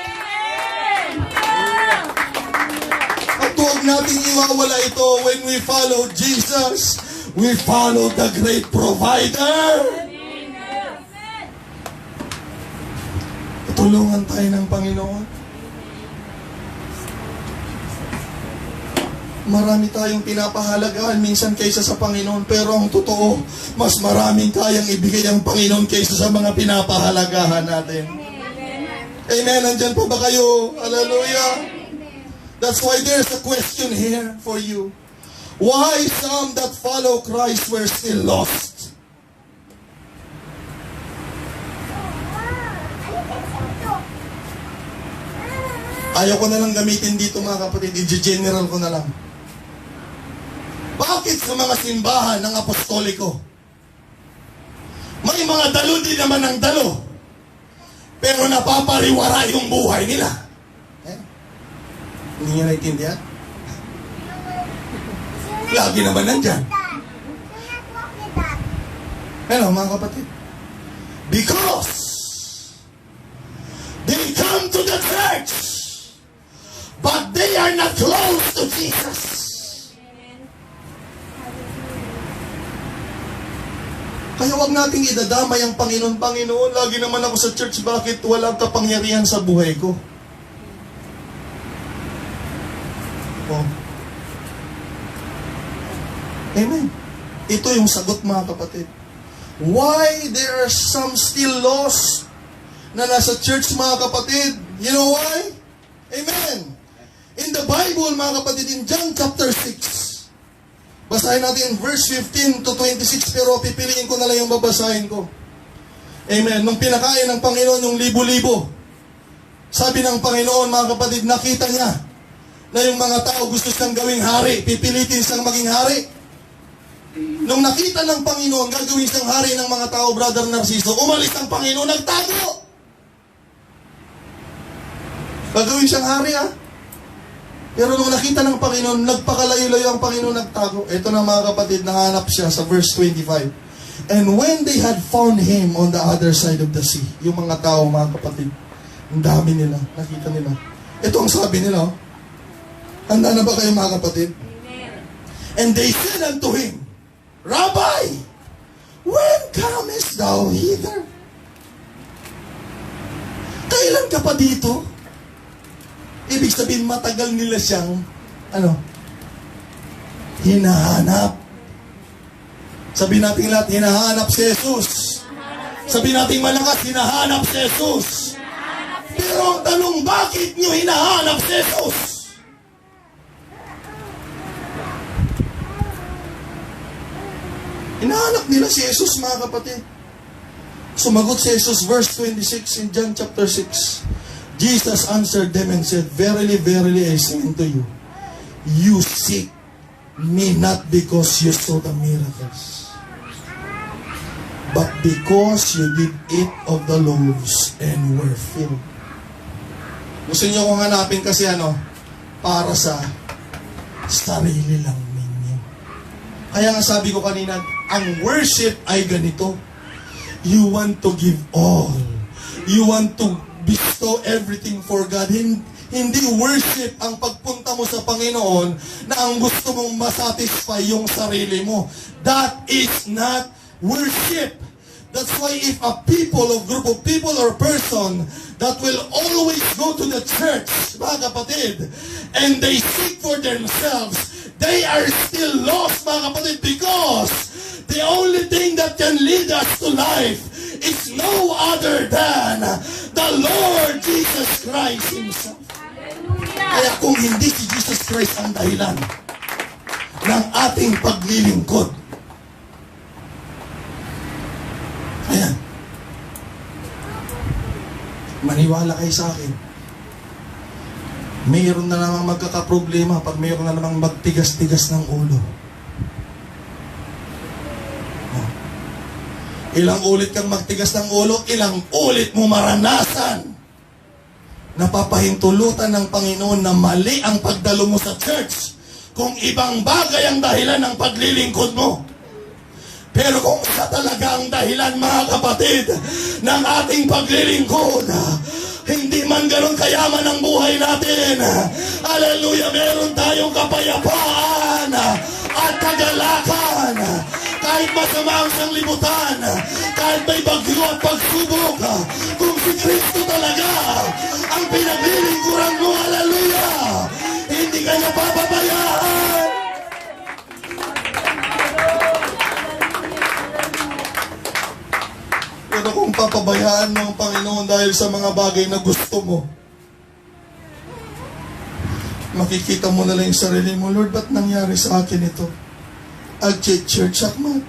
At huwag natin iwawala ito. When we follow Jesus, we follow the great provider. Tulungan tayo ng Panginoon. Marami tayong pinapahalagahan minsan kaysa sa Panginoon, pero ang totoo, mas maraming kayang ibigay ang Panginoon kaysa sa mga pinapahalagahan natin. Amen. Nandyan pa ba kayo? Hallelujah. That's why there's a question here for you. Why some that follow Christ were still lost? Ayaw ko na lang gamitin dito, mga kapatid. I-general ko na lang. Bakit sa mga simbahan ng apostoliko, may mga dalo din naman ng dalo, pero napapariwara yung buhay nila? Hindi niya naiintindihan? Lagi naman nandyan. Ano, mga kapatid? Because they come to the church, but they are not close to Jesus. Kaya wag nating idadamay ang Panginoon. Panginoon, lagi naman ako sa church, bakit walang kapangyarihan sa buhay ko? Oh. Amen. Ito yung sagot, mga kapatid. Why there are some still lost na nasa church, mga kapatid? You know why? Amen. In the Bible, mga kapatid, in John chapter 6, basahin natin verse 15 to 26, pero pipiliin ko na lang yung babasahin ko. Amen. Nung pinakain ng Panginoon yung libo-libo, sabi ng Panginoon, mga kapatid, nakita niya na yung mga tao gusto siyang gawing hari, pipilitin siyang maging hari. Nung nakita ng Panginoon, gagawin siyang hari ng mga tao, Brother Narciso, umalis ang Panginoon, nagtago. Gagawin siyang hari, Pero nung nakita ng Panginoon, nagpakalayo-layo ang Panginoon, nagtago. Ito na, mga kapatid, nahanap siya sa verse 25. And when they had found him on the other side of the sea, yung mga tao, mga kapatid, ang dami nila, nakita nila. Ito ang sabi nila, handa na ba kayo, mga kapatid? Amen. And they said unto him, Rabbi, when comest thou hither? Kailan ka pa dito? Ibig sabihin, matagal nila siyang, hinahanap. Sabi natin lahat, hinahanap si Jesus. Sabi natin malakas, hinahanap si Jesus. Pero ang tanong, bakit nyo hinahanap si Jesus? Hinahanap nila si Jesus, mga kapatid. Sumagot si Jesus, verse 26 in John chapter 6. Jesus answered them and said, Verily, verily, I say unto you, you seek me not because you saw the miracles, but because you did eat of the loaves and were filled. Gusto niyo kong hanapin kasi para sa sarili lang ninyo. Kaya nga sabi ko kanina, ang worship ay ganito. You want to give all. You want to bestow everything for God. Hindi worship ang pagpunta mo sa Panginoon na ang gusto mong masatisfy yung sarili mo. That is not worship. That's why if a group of people or person that will always go to the church, mga kapatid, and they seek for themselves, they are still lost, mga kapatid, because the only thing that can lead us to life is no other than the Lord Jesus Christ Himself. Kaya kung hindi si Jesus Christ ang dahilan ng ating paglilingkod, ayan, maniwala kayo sa akin, mayroon na namang magkakaproblema pag mayroon na namang magtigas-tigas ng ulo. Ilang ulit kang magtigas ng ulo, ilang ulit mo maranasan. Napapahintulutan ng Panginoon na mali ang pagdalo mo sa church kung ibang bagay ang dahilan ng paglilingkod mo. Pero kung isa talaga ang dahilan, mga kapatid, ng ating paglilingkod, hindi man ganun kayaman ang buhay natin, hallelujah, meron tayong kapayapaan at kagalakan. Kahit masama ang sanglibutan, kahit may bagyo at pagsubok, kung si Kristo talaga ang pinaglilingkuran mo, hallelujah, hindi ka niya papabayaan. Pero kung papabayaan mo ang Panginoon dahil sa mga bagay na gusto mo, makikita mo na lang yung sarili mo, Lord, ba't nangyari sa akin ito? Church akmat.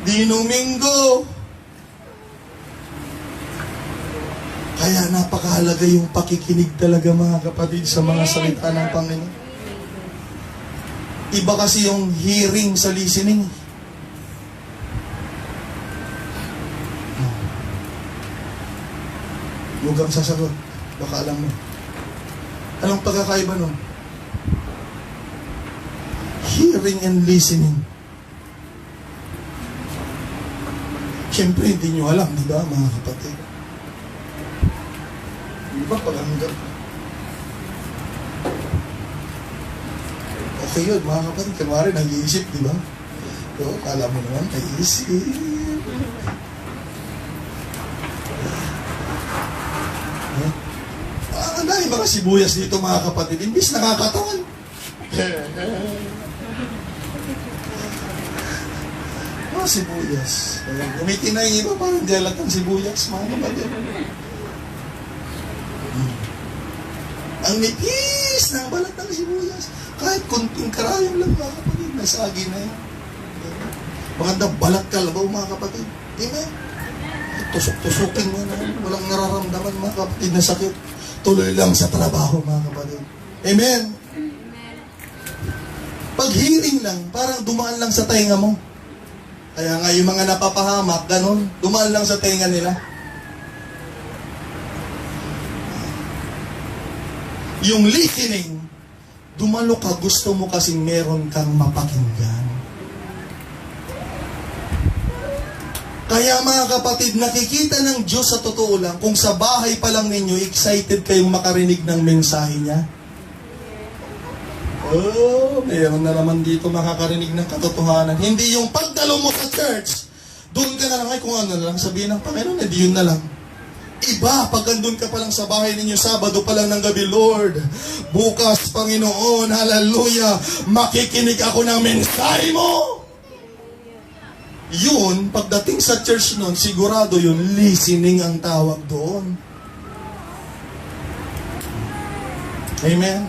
Di Domingo. Kaya napakahalaga yung pakikinig talaga, mga kapatid, sa mga salita ng Panginoon. Iba kasi yung hearing sa listening. Huwag kang sasagot. Baka alam mo. Anong pagkakaiba nun? Hearing and listening. Siyempre, hindi nyo alam, di ba, mga kapatid? Di ba, palanggap? Okay yun, mga kapatid. Kunwari, nag-iisip, di ba? So, kala mo naman, nag-iisip. Ang dahil mga sibuyas dito, mga kapatid. Imbis nakakatawan. Mga sibuyas. Gamitin na yung iba, parang dialat ng sibuyas, mga kapatid. Ang nipis na balat ng sibuyas. Kahit kunting karayom lang, mga kapatid, nasagi na yan. Magandang balat kalabaw, mga kapatid. Amen. Tusok-tusukin mo na. Walang nararamdaman, mga kapatid, na sakit. Tuloy lang sa trabaho, mga kapatid. Amen. Pag-hearing lang, parang dumaan lang sa tainga mo. Kaya nga yung mga napapahamak, ganun, dumaan lang sa tainga nila. Yung listening, dumalo ka, gusto mo kasing meron kang mapakinggan. Kaya mga kapatid, nakikita ng Diyos sa totoo lang, kung sa bahay pa lang ninyo, excited kayong makarinig ng mensahe niya. Oh, mayroon na naman dito makakarinig ng katotohanan. Hindi yung pagdalo mo sa church, doon ka na lang, ay kung ano na lang, sabihin ng Panginoon, hindi yun na lang. Iba, pag andun ka pa lang sa bahay ninyo, Sabado pa lang ng gabi, Lord, bukas, Panginoon, hallelujah, makikinig ako ng mensahe mo. Yun, pagdating sa church nun, sigurado yun, listening ang tawag doon. Amen.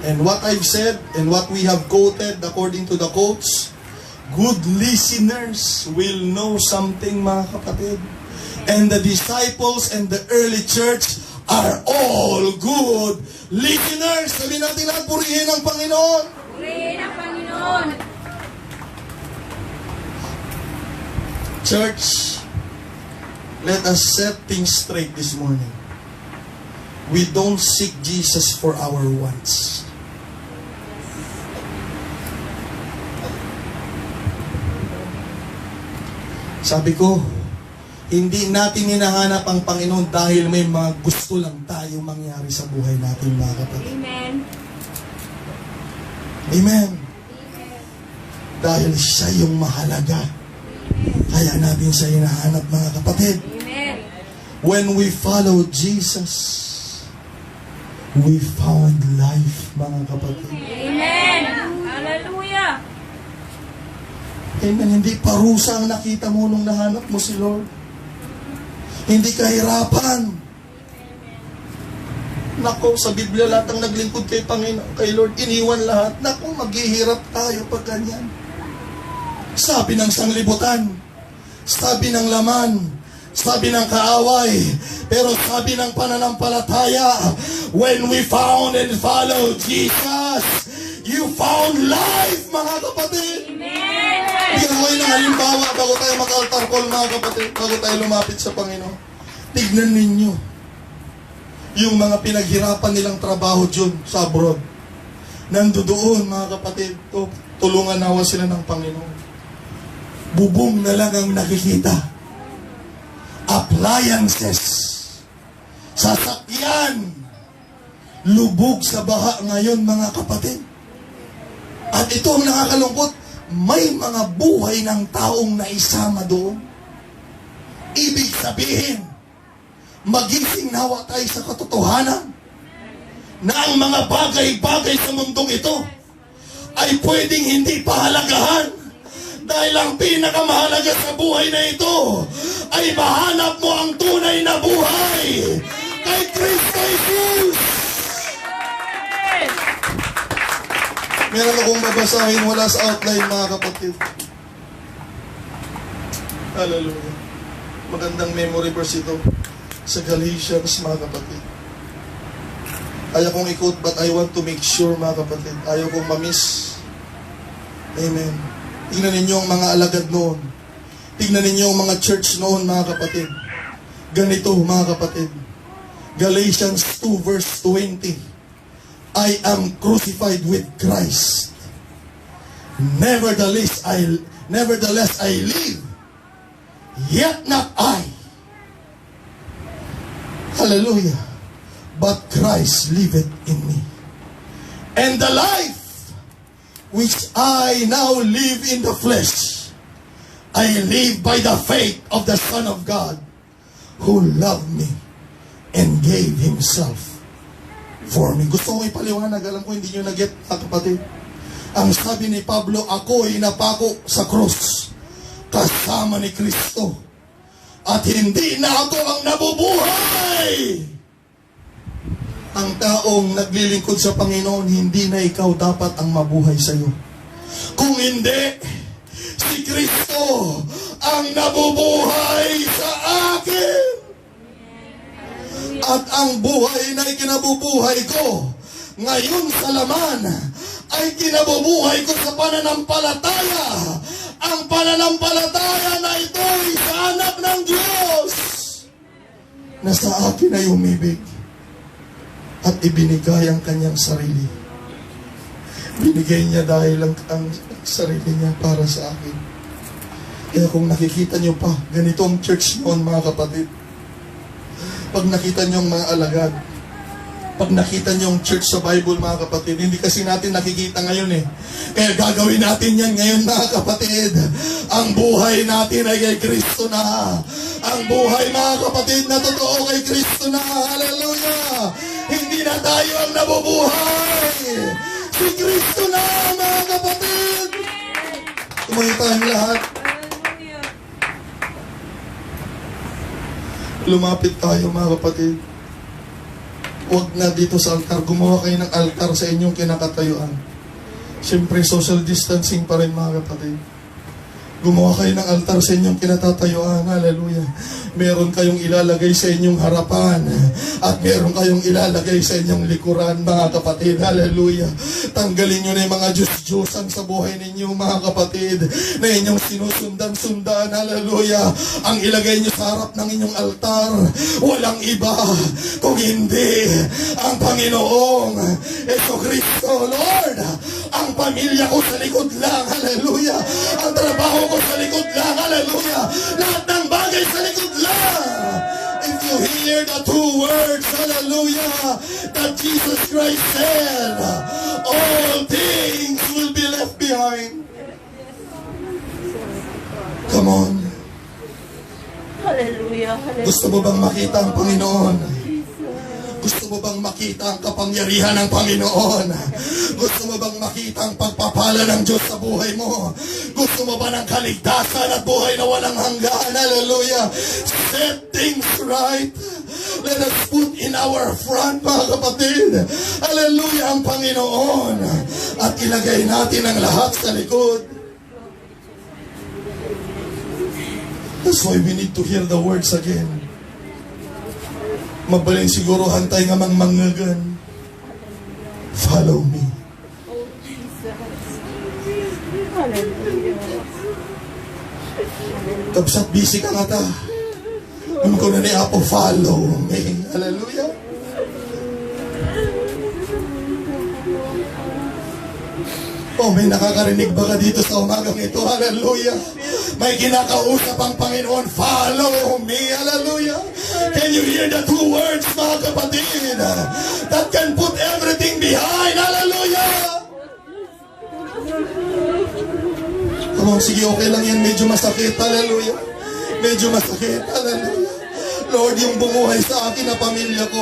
And what I've said, and what we have quoted, according to the quotes, good listeners will know something, mga kapatid. And the disciples and the early church are all good listeners. Sabi natin lahat, purihin ang Panginoon. Purihin ang Panginoon. Church, let us set things straight this morning. We don't seek Jesus for our wants. Sabi ko, hindi natin hinahanap ang Panginoon dahil may mga gusto lang tayo mangyari sa buhay natin, mga kapatid. Amen. Amen. Dahil siya yung mahalaga. Kaya natin siya hinahanap, mga kapatid. Amen. When we follow Jesus, we found life, mga kapatid. Amen. Hallelujah. Amen. Hindi parusa ang nakita mo nung nahanap mo si Lord. Hindi kahirapan. Nako, sa Biblia lahat ang naglingkod kay Panginoon, kay Lord, iniwan lahat. Nako, maghihirap tayo pag ganyan. Sabi ng sanglibutan, sabi ng laman, sabi ng kaaway, pero sabi ng pananampalataya, when we found and followed Jesus, you found life, mga kapatid. Amen. Bigyan ko ng halimbawa bago tayo mag-altar call, mga kapatid, bago tayo lumapit sa Panginoon. Tignan ninyo yung mga pinaghirapan nilang trabaho dyan sa abroad. Nandoon, mga kapatid, tulungan nawa sila ng Panginoon. Bubong na lang ang nakikita. Appliances, sasakyan, lubog sa baha ngayon, mga kapatid. At ito ang nakakalungkot, may mga buhay ng taong naisama doon. Ibig sabihin, magising nawa tayo sa katotohanan na ang mga bagay-bagay sa mundong ito ay pwedeng hindi pahalagahan. Dahil ang pinakamahalaga sa buhay na ito ay mahanap mo ang tunay na buhay kay Kristo Jesus. Meron akong babasahin, wala sa outline, mga kapatid. Hallelujah. Magandang memory verse ito sa Galatians, mga kapatid. Ayaw kong i-quote, but I want to make sure, mga kapatid. Ayaw kong ma-miss. Amen. Tingnan ninyo ang mga alagad noon. Tingnan ninyo ang mga church noon, mga kapatid. Ganito, mga kapatid. Galatians 2 verse 20. I am crucified with Christ. Nevertheless I live. Yet not I. Hallelujah. But Christ liveth in me. And the life which I now live in the flesh, I live by the faith of the Son of God, who loved me and gave Himself for me. Gusto ko ipaliwanag, alam ko hindi nyo na-get, kapatid. Ang sabi ni Pablo, ako ay napako sa krus kasama ni Kristo. At hindi na ako ang nabubuhay. Ang taong naglilingkod sa Panginoon, hindi na ikaw dapat ang mabuhay sa iyo. Kung hindi, si Kristo ang nabubuhay sa akin. At ang buhay na ikinabubuhay ko ngayon sa laman ay kinabubuhay ko sa pananampalataya. Ang pananampalataya na ito ay sa anak ng Diyos na sa akin ay umibig at ibinigay ang kanyang sarili. Binigay niya dahil ang sarili niya para sa akin. Kaya kung nakikita niyo pa, ganito ang church noon, mga kapatid. Pag nakita niyo ang mga alagad, pag nakita niyo ang church sa Bible, mga kapatid, hindi kasi natin nakikita ngayon eh. Kaya gagawin natin yan ngayon, mga kapatid. Ang buhay natin ay kay Kristo na. Ang buhay, mga kapatid, na totoo kay Kristo na. Hallelujah! Hindi na tayo ang nabubuhay. Si Kristo na, mga kapatid. Tumayo tayong lahat. Lumapit tayo, mga kapatid. Huwag na dito sa altar. Gumawa kayo ng altar sa inyong kinakatayuan. Siyempre, social distancing pa rin, mga kapatid. Gumawa kayo ng altar sa inyong kinatatayuan. Hallelujah. Meron kayong ilalagay sa inyong harapan. At meron kayong ilalagay sa inyong likuran, mga kapatid. Hallelujah. Tanggalin nyo na yung mga Diyos-Diyosan sa buhay ninyo, mga kapatid, na inyong sinusundan-sundan. Hallelujah. Ang ilagay nyo sa harap ng inyong altar, walang iba kung hindi ang Panginoong Jesucristo. Lord, ang pamilya ko sa likod lang. Hallelujah. Ang trabaho ko sa likod lang. Hallelujah. Lahat ng bagay sa likod lang. If you hear the two words, hallelujah, that Jesus Christ said, all things will be left behind. Come on. Hallelujah. Hallelujah. Gusto mo bang makita ang Panginoon? Gusto mo bang makita ang kapangyarihan ng Panginoon? Gusto mo bang makita ang pagpapala ng Diyos sa buhay mo? Gusto mo ba ng kaligtasan at buhay na walang hanggan? Hallelujah! Set things right. Let us put in our front, mga kapatid. Hallelujah, ang Panginoon. At ilagay natin ang lahat sa likod. That's why we need to hear the words again. Mabalin siguro hantay nga mang mangagan. Follow me. Oh, Jesus. Hallelujah. Kapsat busy ka nga ta. Yung ko na ni Apo, follow me. Hallelujah. Oh, may nakakarinig ba ka dito sa umagang ito? Hallelujah. May kinakausap ang Panginoon, follow me. Hallelujah. Can you hear the two words, mga kapatid, that can put everything behind? Hallelujah. Come on, sige, okay lang yan. Medyo masakit. Hallelujah. Medyo masakit. Hallelujah. Lord, yung bumuhay sa akin na pamilya ko.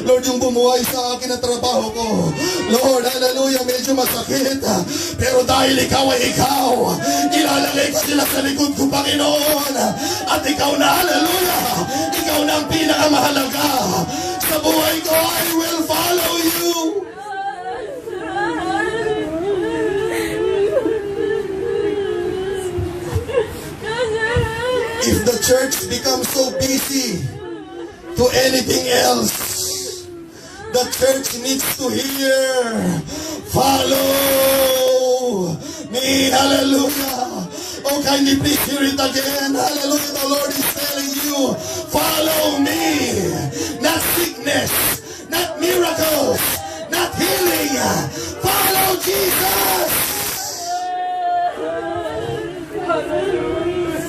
Lord, yung bumuhay sa akin na trabaho ko. Lord, hallelujah, medyo masakit. Pero dahil ikaw ay ikaw, ilalagay ko sila sa likod ko, Panginoon. At ikaw na, hallelujah, ikaw na ang pinakamahalaga. Sa buhay ko, I will follow you. If the church becomes so busy to anything else, the church needs to hear, follow me. Hallelujah. Oh, can you please hear it again? Hallelujah. The Lord is telling you, follow me. Not sickness, not miracles, not healing. Follow Jesus.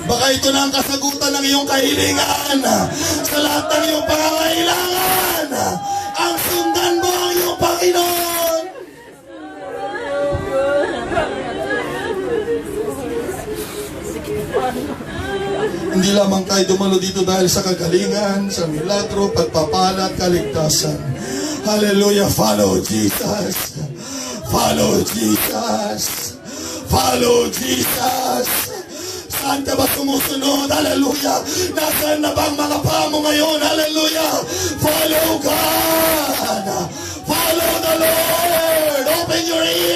Baka Baka ito na ang kasagutan ng iyong kahilingan. Sa lahat ng iyong pangangailangan, ang sundan mo ang iyong Panginoon. Hindi lamang tayo dumalo dito dahil sa kagalingan, sa milagro, pagpapala at kaligtasan. Hallelujah. Follow Jesus. Follow Jesus. Follow Jesus. Saan ka ba sumusunod? Hallelujah. Nasaan na bang mga paa mo ngayon? Hallelujah. Follow God. Follow the Lord. Open your ears.